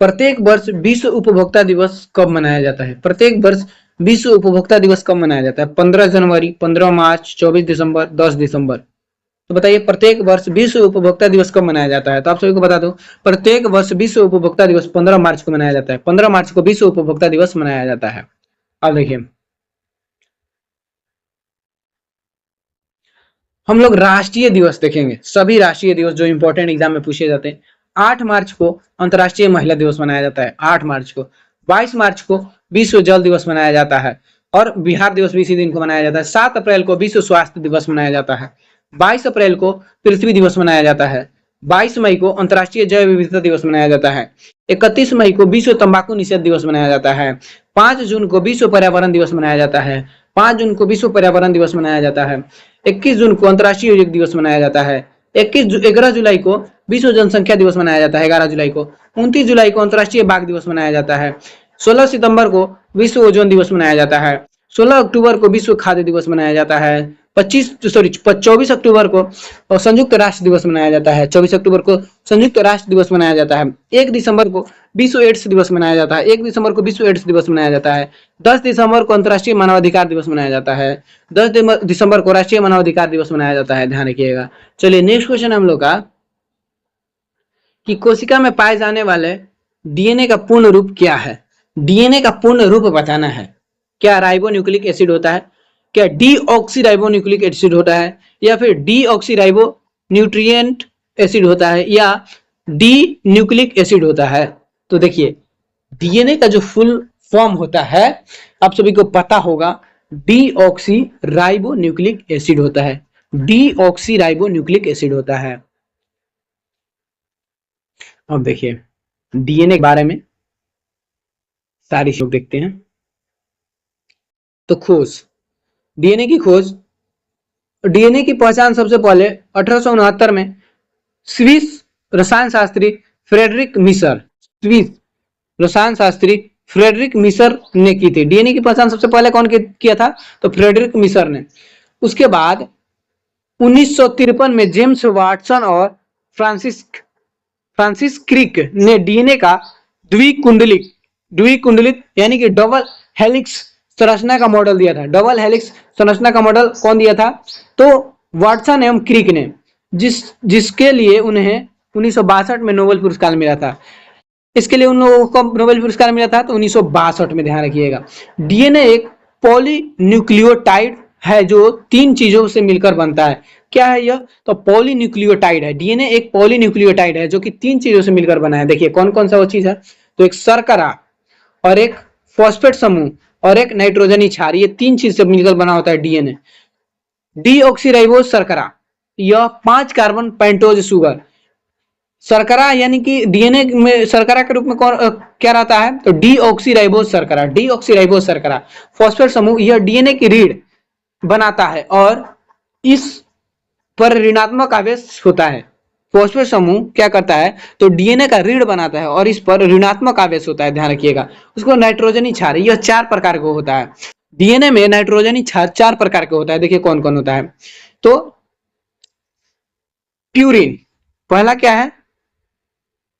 प्रत्येक वर्ष विश्व उपभोक्ता दिवस कब मनाया जाता है? प्रत्येक वर्ष विश्व उपभोक्ता दिवस कब मनाया जाता है? 15 जनवरी, 15 मार्च, 24 दिसंबर, 10 दिसंबर। तो बताइए प्रत्येक वर्ष विश्व उपभोक्ता दिवस कब मनाया जाता है? तो आप सभी को बता दो प्रत्येक वर्ष विश्व उपभोक्ता दिवस 15 मार्च को मनाया जाता है। 15 मार्च को विश्व उपभोक्ता दिवस मनाया जाता है। अब देखिए हम लोग राष्ट्रीय दिवस देखेंगे, सभी राष्ट्रीय दिवस जो इंपॉर्टेंट एग्जाम में पूछे जाते हैं। 8 मार्च को अंतर्राष्ट्रीय महिला दिवस मनाया जाता है, 8 मार्च को। 22 मार्च को विश्व जल दिवस मनाया जाता है और बिहार दिवस भी इसी दिन को मनाया जाता है। 7 अप्रैल को विश्व स्वास्थ्य दिवस मनाया जाता है। 22 अप्रैल को पृथ्वी दिवस मनाया जाता है। 22 मई को अंतर्राष्ट्रीय जैव विविधता दिवस मनाया जाता है। 31 मई को विश्व तंबाकू निषेध दिवस मनाया जाता है। 5 जून को विश्व पर्यावरण दिवस मनाया जाता है। 5 जून को विश्व पर्यावरण दिवस मनाया जाता है। 21 जून को अंतर्राष्ट्रीय योग दिवस मनाया जाता है। 11 जुलाई को विश्व जनसंख्या दिवस मनाया जाता है। 11 जुलाई को 29 जुलाई को अंतर्राष्ट्रीय बाघ दिवस मनाया जाता है। 16 सितंबर को विश्व ओजोन दिवस मनाया जाता है। 16 अक्टूबर को विश्व खाद्य दिवस मनाया जाता है। 24 अक्टूबर को संयुक्त राष्ट्र दिवस मनाया जाता है। 24 अक्टूबर को संयुक्त राष्ट्र दिवस मनाया जाता है। 1 दिसंबर को विश्व एड्स दिवस मनाया जाता है। 1 दिसंबर को विश्व एड्स दिवस मनाया जाता है। 10 दिसंबर को अंतर्राष्ट्रीय मानवाधिकार दिवस मनाया जाता है। 10 दिसंबर को राष्ट्रीय मानवाधिकार दिवस मनाया जाता है, ध्यान रखिएगा। चलिए नेक्स्ट क्वेश्चन हम लोग का कि कोशिका में पाए जाने वाले डीएनए का पूर्ण रूप क्या है? डीएनए का पूर्ण रूप बताना है। क्या राइबोन्यूक्लिक एसिड होता है? क्या डीऑक्सीराइबोन्यूक्लिक एसिड होता है? या फिर डीऑक्सीराइबो न्यूट्रिएंट एसिड होता है? या डी न्यूक्लिक एसिड होता है? तो देखिए डीएनए का जो फुल फॉर्म होता है आप सभी को पता होगा, डीऑक्सीराइबोन्यूक्लिक एसिड होता है। डीऑक्सीराइबोन्यूक्लिक एसिड होता है। अब देखिए डीएनए के बारे में सारी चीज देखते हैं। तो खोज, डीएनए की खोज, डीएनए की पहचान सबसे पहले 1869 में स्विस रसायन शास्त्री फ्रेडरिक मिशर, स्विस रसायन शास्त्री फ्रेडरिक मिशर ने की थी। डीएनए की पहचान सबसे पहले कौन किया था? तो फ्रेडरिक मिशर ने। उसके बाद 1953 में जेम्स वाटसन और फ्रांसिस क्रिक ने डीएनए का द्विकुंडलित यानी कि डबल हेलिक्स संरचना का मॉडल दिया था। डबल हेलिक्स संरचना का मॉडल कौन दिया था? तो वाटसन एवं क्रिक ने, जिसके लिए उन्हें 1962 में नोबेल पुरस्कार मिला था। इसके लिए उन लोगों को नोबेल पुरस्कार मिला था तो 1962 में, ध्यान रखिएगा। डीएनए एक पॉलीन्यूक्लियोटाइड है जो 3 चीजों से मिलकर बनता है। क्या है यह? तो पॉलीन्यूक्लियोटाइड है। डीएनए एक पॉलीन्यूक्लियोटाइड है जो कि 3 चीजों से मिलकर बना है। देखिए कौन कौन सा वो चीज है? तो एक शर्करा और एक फॉस्फेट समूह और एक नाइट्रोजनी क्षार, ये 3 चीज से मिलकर बना होता है डीएनए। डीऑक्सीराइबोज शर्करा, यह 5 कार्बन पेंटोज शुगर। शर्करा यानी कि डीएनए में शर्करा के रूप में कौन क्या रहता है? तो डीऑक्सीराइबोज शर्करा, डीऑक्सीराइबोज शर्करा। फॉस्फेट समूह यह डीएनए की रीढ़ बनाता है और इस पर ऋणात्मक आवेश होता है। फॉस्फेट समूह क्या करता है? तो डीएनए का रीढ़ बनाता है और इस पर ऋणात्मक आवेश होता है, ध्यान रखिएगा। उसको नाइट्रोजनी क्षार, यह 4 प्रकार का होता है। डीएनए में नाइट्रोजनी क्षार 4 प्रकार के होता है। देखिए कौन कौन होता है। तो प्यूरिन, पहला क्या है,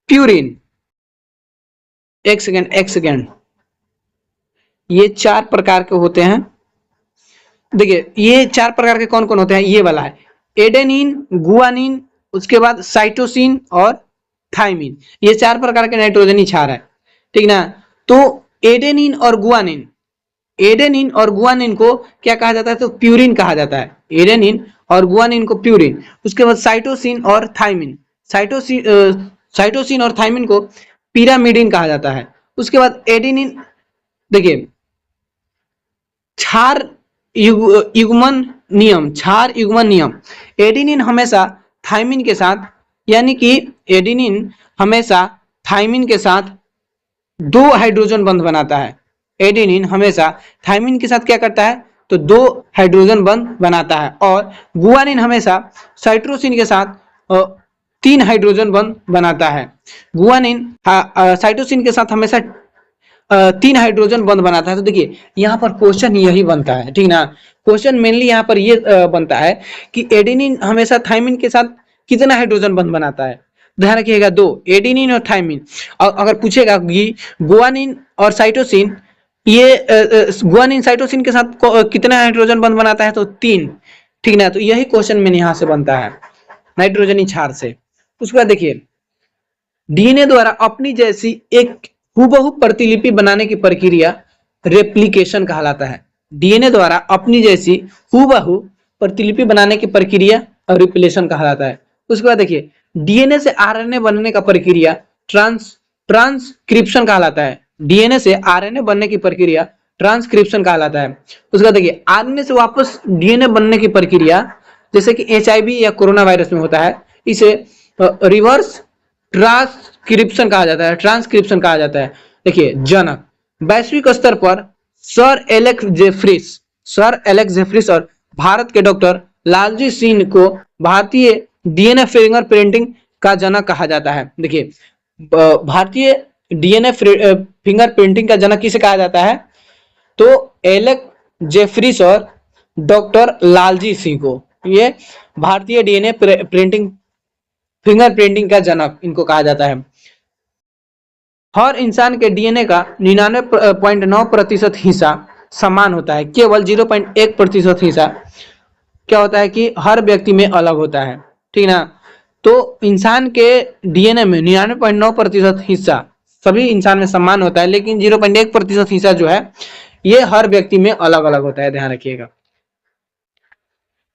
प्यूरिन, एक सेकेंड, ये 4 प्रकार के होते हैं। देखिए ये 4 प्रकार के कौन कौन होते हैं, ये वाला है एडेनिन, गुआनिन, उसके बाद साइटोसिन और थाइमिन, ये 4 प्रकार के नाइट्रोजनी क्षार है, ठीक ना। तो एडेनिन और गुआनिन, एडेनिन और गुआनिन को क्या कहा जाता है, तो प्यूरिन कहा जाता है। एडेनिन और गुआनिन को प्यूरिन। उसके बाद साइटोसिन और थाइमिन, साइटोसिन और थाइमिन को पिरामिडिन कहा जाता है। उसके बाद एडेनिन, देखिए क्षार युग्मन नियम, क्षार युग्मन नियम, एडेनिन हमेशा थाइमिन के साथ, यानी कि एडेनिन हमेशा थाइमिन के साथ 2 हाइड्रोजन बंध बनाता है। एडेनिन हमेशा थाइमिन के साथ क्या करता है, तो 2 हाइड्रोजन बंध बनाता है। और गुआनिन हमेशा साइट्रोसिन के साथ 3 हाइड्रोजन बंध बनाता है। गुआनिन साइटोसिन के साथ हमेशा 3 हाइड्रोजन बंध बनाता है। तो देखिए यहाँ पर क्वेश्चन यही बनता है, ठीक ना। क्वेश्चन मेनली यहाँ पर ये बनता है कि एडेनिन हमेशा थाइमिन के साथ कितना हाइड्रोजन बंध बनाता है। ध्यान रखिएगा 2, एडेनिन और थाइमिन। और अगर पूछेगा कि गुआनिन और साइटोसिन, ये गुआनिन साइटोसिन के साथ कितना हाइड्रोजन बंध बनाता है, तो 3, ठीक ना। तो यही क्वेश्चन में यहाँ से बनता है नाइट्रोजनी क्षार से। उसके बाद देखिए डीएनए द्वारा अपनी जैसी एक हूबहू प्रतिलिपि बनाने की प्रक्रिया रेप्लिकेशन कहलाता है। डीएनए द्वारा अपनी जैसी हूबहू प्रतिलिपि बनाने की प्रक्रिया रिप्लिकेशन कहलाता है। उसके बाद देखिए डीएनए से आरएनए बनने का प्रक्रिया ट्रांसक्रिप्शन कहलाता है। डीएनए से आरएनए बनने की प्रक्रिया ट्रांसक्रिप्शन कहलाता है। उसके बाद देखिए आरएनए से वापस डीएनए बनने की प्रक्रिया, जैसे कि एचआईवी या कोरोना वायरस में होता है, इसे रिवर्स ट्रांसक्रिप्शन कहा जाता है, ट्रांसक्रिप्शन कहा जाता है। देखिए जनक, वैश्विक स्तर पर सर एलेक्स जेफ्रिस और भारत के डॉक्टर लालजी सिंह को भारतीय डीएनए फिंगर प्रिंटिंग का जनक कहा जाता है। देखिए भारतीय डीएनए फिंगर प्रिंटिंग का जनक किसे कहा जाता है, तो एलेक्स जेफ्रिस और डॉक्टर लालजी सिंह को, ये भारतीय डीएनए प्रिंटिंग फिंगर प्रिंटिंग का जनक इनको कहा जाता है। हर इंसान के डीएनए का 99.9% हिस्सा समान होता है, केवल 0.1% हिस्सा क्या होता है कि हर व्यक्ति में अलग होता है, ठीक ना। तो इंसान के डीएनए में 99.9% हिस्सा सभी इंसान में समान होता है, लेकिन 0.1% हिस्सा जो है ये हर व्यक्ति में अलग अलग होता है, ध्यान रखिएगा।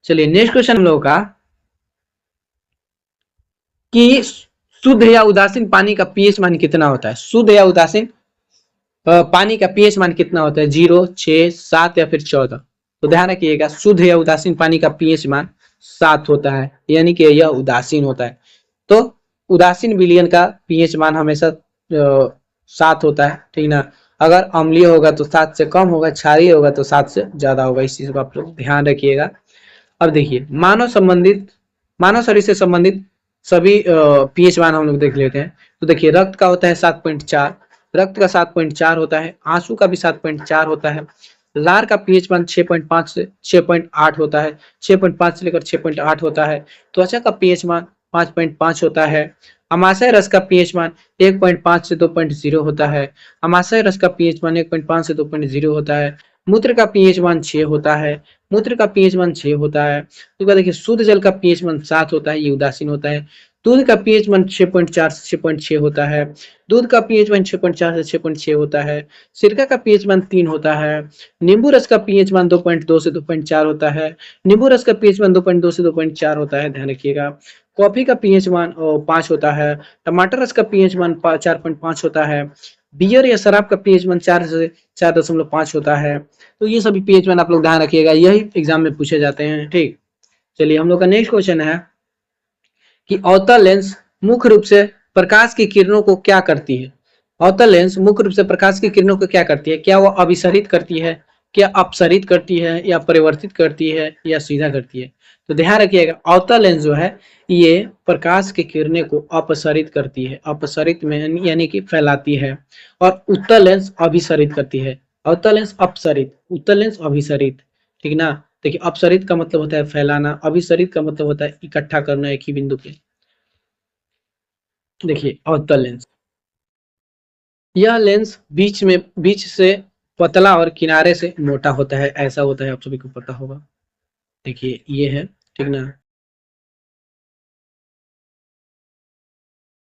चलिए नेक्स्ट क्वेश्चन हम लोगों का कि शुद्ध या उदासीन पानी का पीएच मान कितना होता है। शुद्ध या उदासीन पानी का पीएच मान कितना होता है, 0, 6, 7 या फिर 14। तो ध्यान रखिएगा शुद्ध या उदासीन पानी का पीएच मान 7 होता है, यानी कि यह उदासीन होता है। तो उदासीन विलयन का पीएच मान हमेशा 7 होता है, ठीक ना। अगर अम्लीय होगा तो 7 से कम होगा, क्षारीय होगा तो 7 से ज्यादा होगा। इस चीज को आप लोग ध्यान रखिएगा। अब देखिए मानव शरीर से संबंधित सभी पीएच मान हम लोग देख लेते हैं। तो देखिए रक्त का होता है 7.4, रक्त का 7.4 होता है, आंसू का भी 7.4 होता है, लार का पीएच मान 6.5 से 6.8 होता है, 6.5 से लेकर 6.8 होता है। त्वचा का पीएच मान 5.5 होता है। अमाशय रस का पीएच मान 1.5 से 2.0 होता है। अमाशय रस का पीएच मान 1.5 से 2.0 होता है। मूत्र का पीएच मान 6 होता है, मूत्र का पीएच मान 6 होता है। तो देखिए शुद्ध जल का पीएच मान 7 होता है, ये उदासीन होता है। दूध का पीएच मान 6.4 से 6.6 होता है, दूध का पीएच मान 6.4 से 6.6 होता है। सिरका का पीएच मान 3 होता है। नींबू रस का पीएच मान 2.2 से 2.4 होता है, नींबू रस का पीएच मान 2.2 से 2.4 होता है, ध्यान रखिएगा। कॉफी का पीएच मान 5 होता है। टमाटर रस का पीएच मान 4.5 होता है। बियर या शराब का पीएच मान 4 से 4.5 होता है। तो ये सभी पीएच मान आप लोग ध्यान रखिएगा, यही एग्जाम में पूछे जाते हैं, ठीक। चलिए हम लोग का नेक्स्ट क्वेश्चन है कि अवतल लेंस मुख्य रूप से प्रकाश की किरणों को क्या करती है। अवतल लेंस मुख्य रूप से प्रकाश की किरणों को क्या करती है, क्या वो अभिसरित करती है, क्या अपसरित करती है, या परिवर्तित करती है, या सीधा करती है। तो ध्यान रखिएगा अवतल लेंस जो है ये प्रकाश की किरणें को अपसरित करती है, अपसरित में यानी कि फैलाती है, और उत्तल लेंस अभिसरित करती है। अवतल लेंस अपसरित, उत्तल लेंस अभिसरित, ठीक ना। देखिए अपसरित का मतलब होता है फैलाना, अभिसरित का मतलब होता है इकट्ठा करना एक ही बिंदु पे। देखिए अवतल लेंस, यह लेंस बीच से पतला और किनारे से मोटा होता है, ऐसा होता है, आप सभी को पता होगा। देखिए ये है, ठीक ना।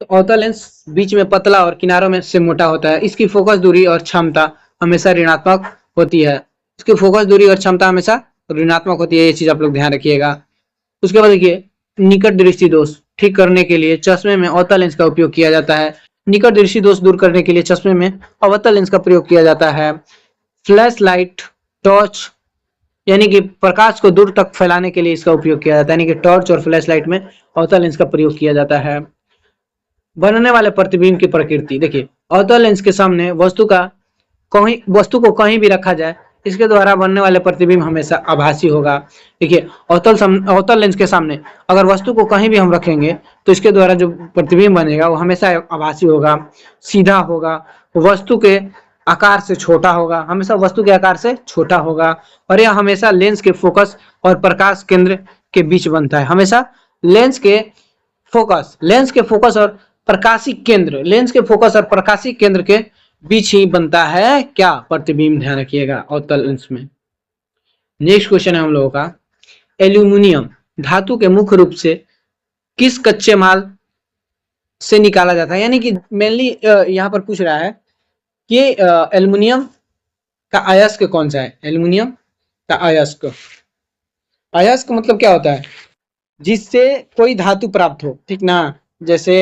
तो अवतल लेंस बीच में पतला और किनारों में से मोटा होता है। इसकी फोकस दूरी और क्षमता हमेशा ऋणात्मक होती है। इसकी फोकस दूरी और क्षमता हमेशा ऋणात्मक होती है, ये चीज आप लोग ध्यान रखिएगा। उसके बाद देखिए निकट दृष्टि दोष ठीक करने के लिए चश्मे में अवतल लेंस का उपयोग किया जाता है। निकट दृष्टि दोष दूर करने के लिए चश्मे में अवतल लेंस का प्रयोग किया जाता है। फ्लैश लाइट, टॉर्च, यानी कि प्रकाश को दूर तक फैलाने के लिए इसका उपयोग किया जाता है, यानी कि टॉर्च और फ्लैश लाइट में अवतल लेंस का प्रयोग किया जाता है। बनने वाले प्रतिबिंब की प्रकृति, देखिए अवतल लेंस के सामने वस्तु को कहीं भी रखा जाए, इसके द्वारा बनने वाले प्रतिबिंब हमेशा आभासी होगा। देखिए अवतल लेंस के सामने अगर वस्तु को कहीं भी हम रखेंगे तो इसके द्वारा जो प्रतिबिंब बनेगा वो हमेशा आभासी होगा, सीधा होगा, वस्तु के आकार से छोटा होगा, हमेशा वस्तु के आकार से छोटा होगा, और यह हमेशा लेंस के फोकस और प्रकाश केंद्र के बीच बनता है। हमेशा लेंस के फोकस और प्रकाशिक केंद्र के बीच ही बनता है क्या, प्रतिबिंब। ध्यान रखिएगा अवतल लेंस में। नेक्स्ट क्वेश्चन है हम लोगों का, एल्यूमिनियम धातु के मुख्य रूप से किस कच्चे माल से निकाला जाता है, यानी कि मेनली यहाँ पर पूछ रहा है कि एल्यूमिनियम का अयस्क कौन सा है। एल्यूमिनियम का अयस्क, अयस्क मतलब क्या होता है, जिससे कोई धातु प्राप्त हो, ठीक ना। जैसे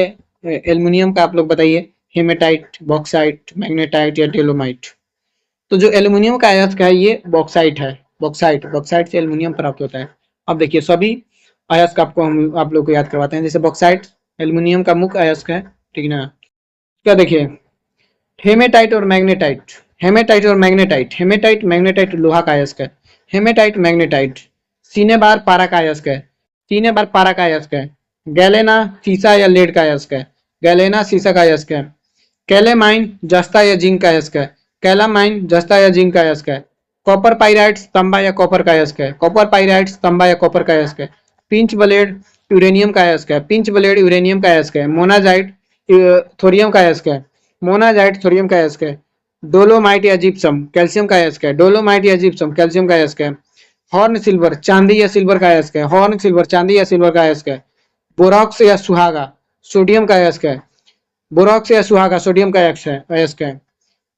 एल्युमिनियम का आप लोग बताइए, हेमेटाइट, बॉक्साइट, मैग्नेटाइट या डेलोमाइट। तो जो एल्युमिनियम का अयस्क है ये बॉक्साइट है। बॉक्साइट से एल्युमिनियम प्राप्त होता है। अब देखिए सभी अयस्क आपको हम आप लोग को याद करवाते हैं। जैसे बॉक्साइट एल्युमिनियम का मुख्य अयस्क है, ठीक ना। क्या देखिए हेमेटाइट और मैग्नेटाइट, हेमेटाइट मैग्नेटाइट लोहा का अयस्क है। हेमेटाइट मैग्नेटाइट सीने बार पारा का अयस्क है, सीने बार पारा का अयस्क है। गैलेना सीसा या लेड का अयस्क है, गैलेना सीसा का अयस्क है। कैलेमाइन जस्ता या जिंक का अयस्क है, कैलामाइन जस्ता या जिंक का अयस्क है। कॉपर पाइराइट तांबा या कॉपर का अयस्क है, कॉपर पाइराइट तांबा या कॉपर का अयस्क है। पिंच ब्लेड यूरेनियम का अयस्क है, पिंच ब्लेड यूरेनियम का अयस्क है। मोनाजाइट थोरियम का अयस्क है, मोनाजाइट थोरियम का अयस्क है। डोलोमाइट या जिप्सम कैल्शियम का अयस्क है, डोलोमाइट या जिप्सम कैल्शियम का अयस्क है। हॉर्न सिल्वर चांदी या सिल्वर का अयस्क है, हॉर्न सिल्वर चांदी या सिल्वर का अयस्क है। बोरॉक्स या सुहागा सोडियम का अयस्क है, बोरॉक्स या सुहागा सोडियम का अयस्क है।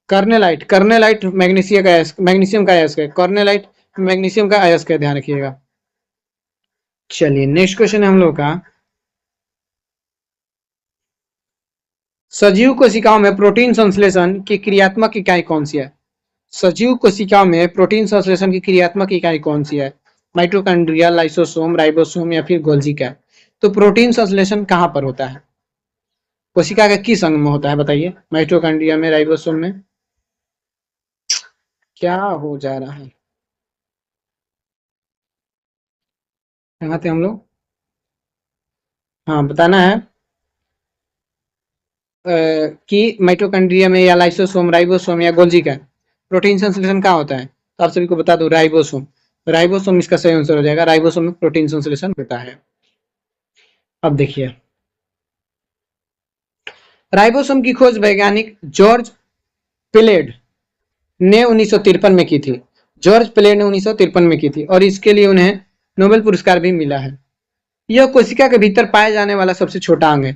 कर्नेलाइट कर्नेलाइट मैग्नीशियम का अयस्क है, कर्नेलाइट मैग्नीशियम का अयस्क है, ध्यान रखिएगा। चलिए नेक्स्ट क्वेश्चन है हम लोग का, सजीव कोशिकाओं में प्रोटीन संश्लेषण की क्रियात्मक इकाई कौन सी है। सजीव कोशिकाओं में प्रोटीन संश्लेषण की क्रियात्मक इकाई कौन सी है। माइटोकॉन्ड्रिया, लाइसोसोम, राइबोसोम या फिर गोल्जी का। तो प्रोटीन संश्लेषण कहाँ पर होता है, कोशिका के किस अंग में होता है बताइए। माइटोकॉन्ड्रिया में, राइबोसोम में। क्या हो जा रहा है, कहाँ थे हम लोग। हाँ बताना है कि माइटोकॉन्ड्रिया में या लाइसोसोम, राइबोसोम या गोल्जी का प्रोटीन संश्लेषण कहाँ होता है। तो आप सभी को बता दो राइबोसोम, राइबोसोम इसका सही आंसर हो जाएगा। राइबोसोम में प्रोटीन संश्लेषण होता है। अब देखिए राइबोसोम की खोज वैज्ञानिक जॉर्ज पिलेड ने 1953 में की थी। जॉर्ज पिलेड ने 1953 में की थी और इसके लिए उन्हें नोबेल पुरस्कार भी मिला है। यह कोशिका के भीतर पाए जाने वाला सबसे छोटा अंग है।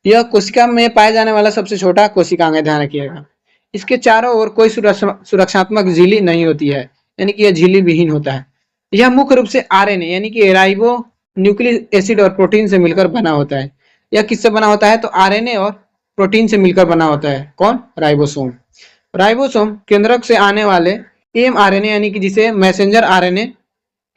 यह कोशिका में पाया जाने वाला सबसे छोटा कोशिका अंग है, ध्यान रखिएगा। इसके चारों ओर कोई सुरक्षात्मक झिल्ली नहीं होती है, यानी कि यह झिल्ली विहीन होता है। यह मुख्य रूप से आरएनए यानी कि राइबो न्यूक्लिक एसिड और प्रोटीन से मिलकर बना होता है। यह किससे बना होता है, तो आरएनए और प्रोटीन से मिलकर बना होता है। कौन, राइबोसोम। राइबोसोम केंद्रक से आने वाले एमआरएनए यानी कि जिसे मैसेंजर आरएनए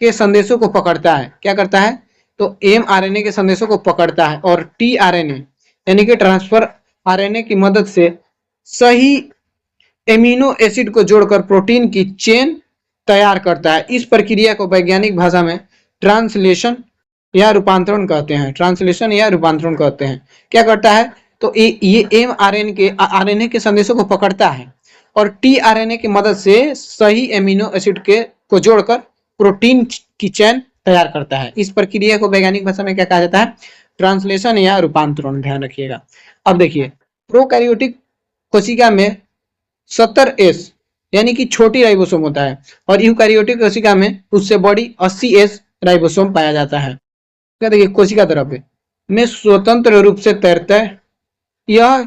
के संदेशों को पकड़ता है। क्या करता है, तो एमआरएनए के संदेशों को पकड़ता है और टीआरएनए यानी कि ट्रांसफर आरएनए की मदद से सही एमिनो एसिड को जोड़कर प्रोटीन की चेन तैयार करता है। इस प्रक्रिया को वैज्ञानिक भाषा में ट्रांसलेशन या रूपांतरण कहते हैं। ट्रांसलेशन या रूपांतरण कहते हैं। क्या करता है, तो ये एमआरएनए के संदेशों को पकड़ता है और टीआरएनए की मदद से सही एमिनो एसिड को जोड़कर प्रोटीन की चेन तैयार करता है। इस प्रक्रिया को वैज्ञानिक भाषा में क्या कहा जाता है? ट्रांसलेशन या रूपांतरण। ध्यान रखिएगा। अब देखिए, प्रोकैरियोटिक कोशिका में 70S यानी कि छोटी राइबोसोम होता है और यूकैरियोटिक कोशिका में उससे बड़ी 80S राइबोसोम पाया जाता है। क्या देखिए, कोशिका द्रव्य में स्वतंत्र रूप से तैरता है। यह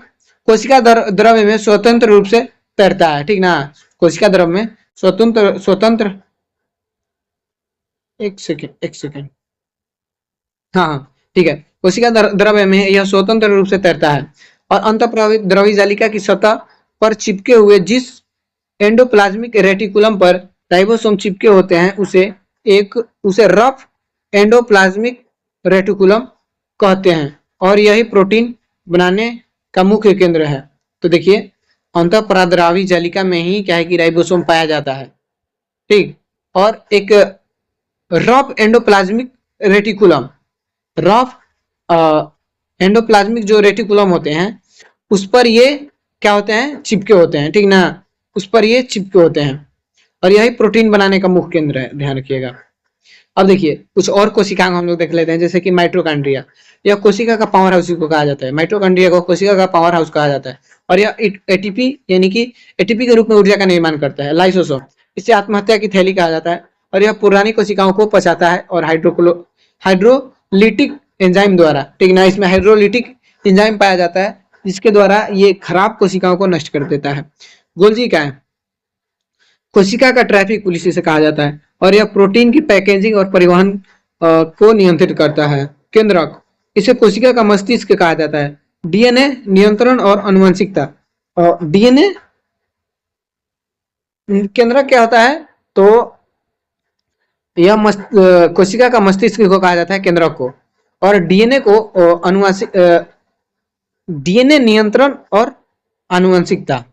कोशिका द्रव्य में स्वतंत्र रूप से तैरता है, ठीक ना। कोशिका द्रव्य में स्वतंत्र एक सेकेंड हाँ, ठीक है। कोशिका द्रव्य में यह स्वतंत्र रूप से तैरता है और अंतःप्रवाही द्रवी जालिका की सतह पर चिपके हुए जिस एंडोप्लाज्मिक रेटिकुलम पर राइबोसोम चिपके होते हैं उसे रफ एंडोप्लाज्मिक रेटिकुलम कहते हैं और यही प्रोटीन बनाने का मुख्य केंद्र है। तो देखिए, अंतःप्रद्रावी जालिका में ही क्या है कि राइबोसोम पाया जाता है, ठीक। और एक rough endoplasmic reticulum, rough endoplasmic जो रेटिकुलम होते हैं उस पर ये क्या होते हैं? चिपके होते हैं, ठीक ना। उस पर ये चिपके होते हैं और यही प्रोटीन बनाने का मुख्य केंद्र है। ध्यान रखिएगा। अब देखिए, कुछ और कोशिकाएं हम लोग देख लेते हैं, जैसे कि माइटोकॉन्ड्रिया। यह कोशिका का पावर हाउस को कहा जाता है। माइटोकॉन्ड्रिया को कोशिका का पावर हाउस कहा जाता है और यह एटीपी यानी कि एटीपी के रूप में ऊर्जा का निर्माण करता है। लाइसोसोम, इसे आत्महत्या की थैली कहा जाता है और यह पुरानी कोशिकाओं को पचाता है और हाइड्रोलिटिक एंजाइम द्वारा, ठीक ना, इसमें हाइड्रोलिटिक एंजाइम पाया जाता है जिसके द्वारा ये खराब कोशिकाओं को नष्ट कर देता है। गोल्जी क्या है? कोशिका का ट्रैफिक पुलिस इसे कहा जाता है और यह प्रोटीन की पैकेजिंग और परिवहन को नियंत्रित करता है। केंद्रक, इसे कोशिका का मस्तिष्क कहा जाता है। डीएनए नियंत्रण और आनुवंशिकता। डीएनए केंद्रक क्या होता है? तो यह कोशिका का मस्तिष्क को कहा जाता है केंद्रक को, और डीएनए को अनुवांशिक डीएनए नियंत्रण और आनुवंशिकता,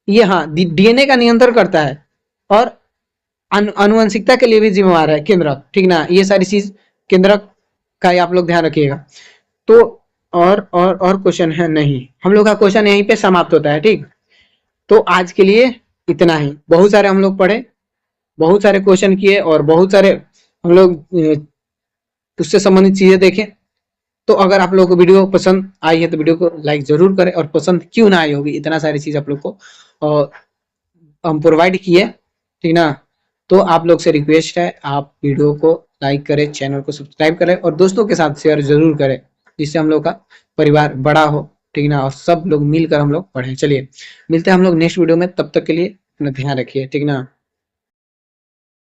ये हाँ डीएनए का नियंत्रण करता है और आनुवंशिकता के लिए भी जिम्मेवार है केंद्रक, ठीक ना। ये सारी चीज केंद्रक का आप लोग ध्यान रखिएगा। तो और क्वेश्चन है नहीं, हम लोग का क्वेश्चन यहीं पे समाप्त होता है, ठीक। तो आज के लिए इतना ही। बहुत सारे हम लोग पढ़े, बहुत सारे क्वेश्चन किए और बहुत सारे हम लोग उससे संबंधित चीजें देखें। तो अगर आप लोगों को वीडियो पसंद आई है तो वीडियो को लाइक जरूर करें, और पसंद क्यों ना आई होगी, इतना सारी चीज आप लोग को हम प्रोवाइड किए, ठीक ना। तो आप लोग से रिक्वेस्ट है, आप वीडियो को लाइक करें, चैनल को सब्सक्राइब करें और दोस्तों के साथ शेयर जरूर करें, जिससे हम लोग का परिवार बड़ा हो, ठीक ना, और सब लोग मिलकर हम लोग पढ़ें। चलिए मिलते हैं हम लोग नेक्स्ट वीडियो में, तब तक के लिए अपना ध्यान रखिए, ठीक ना।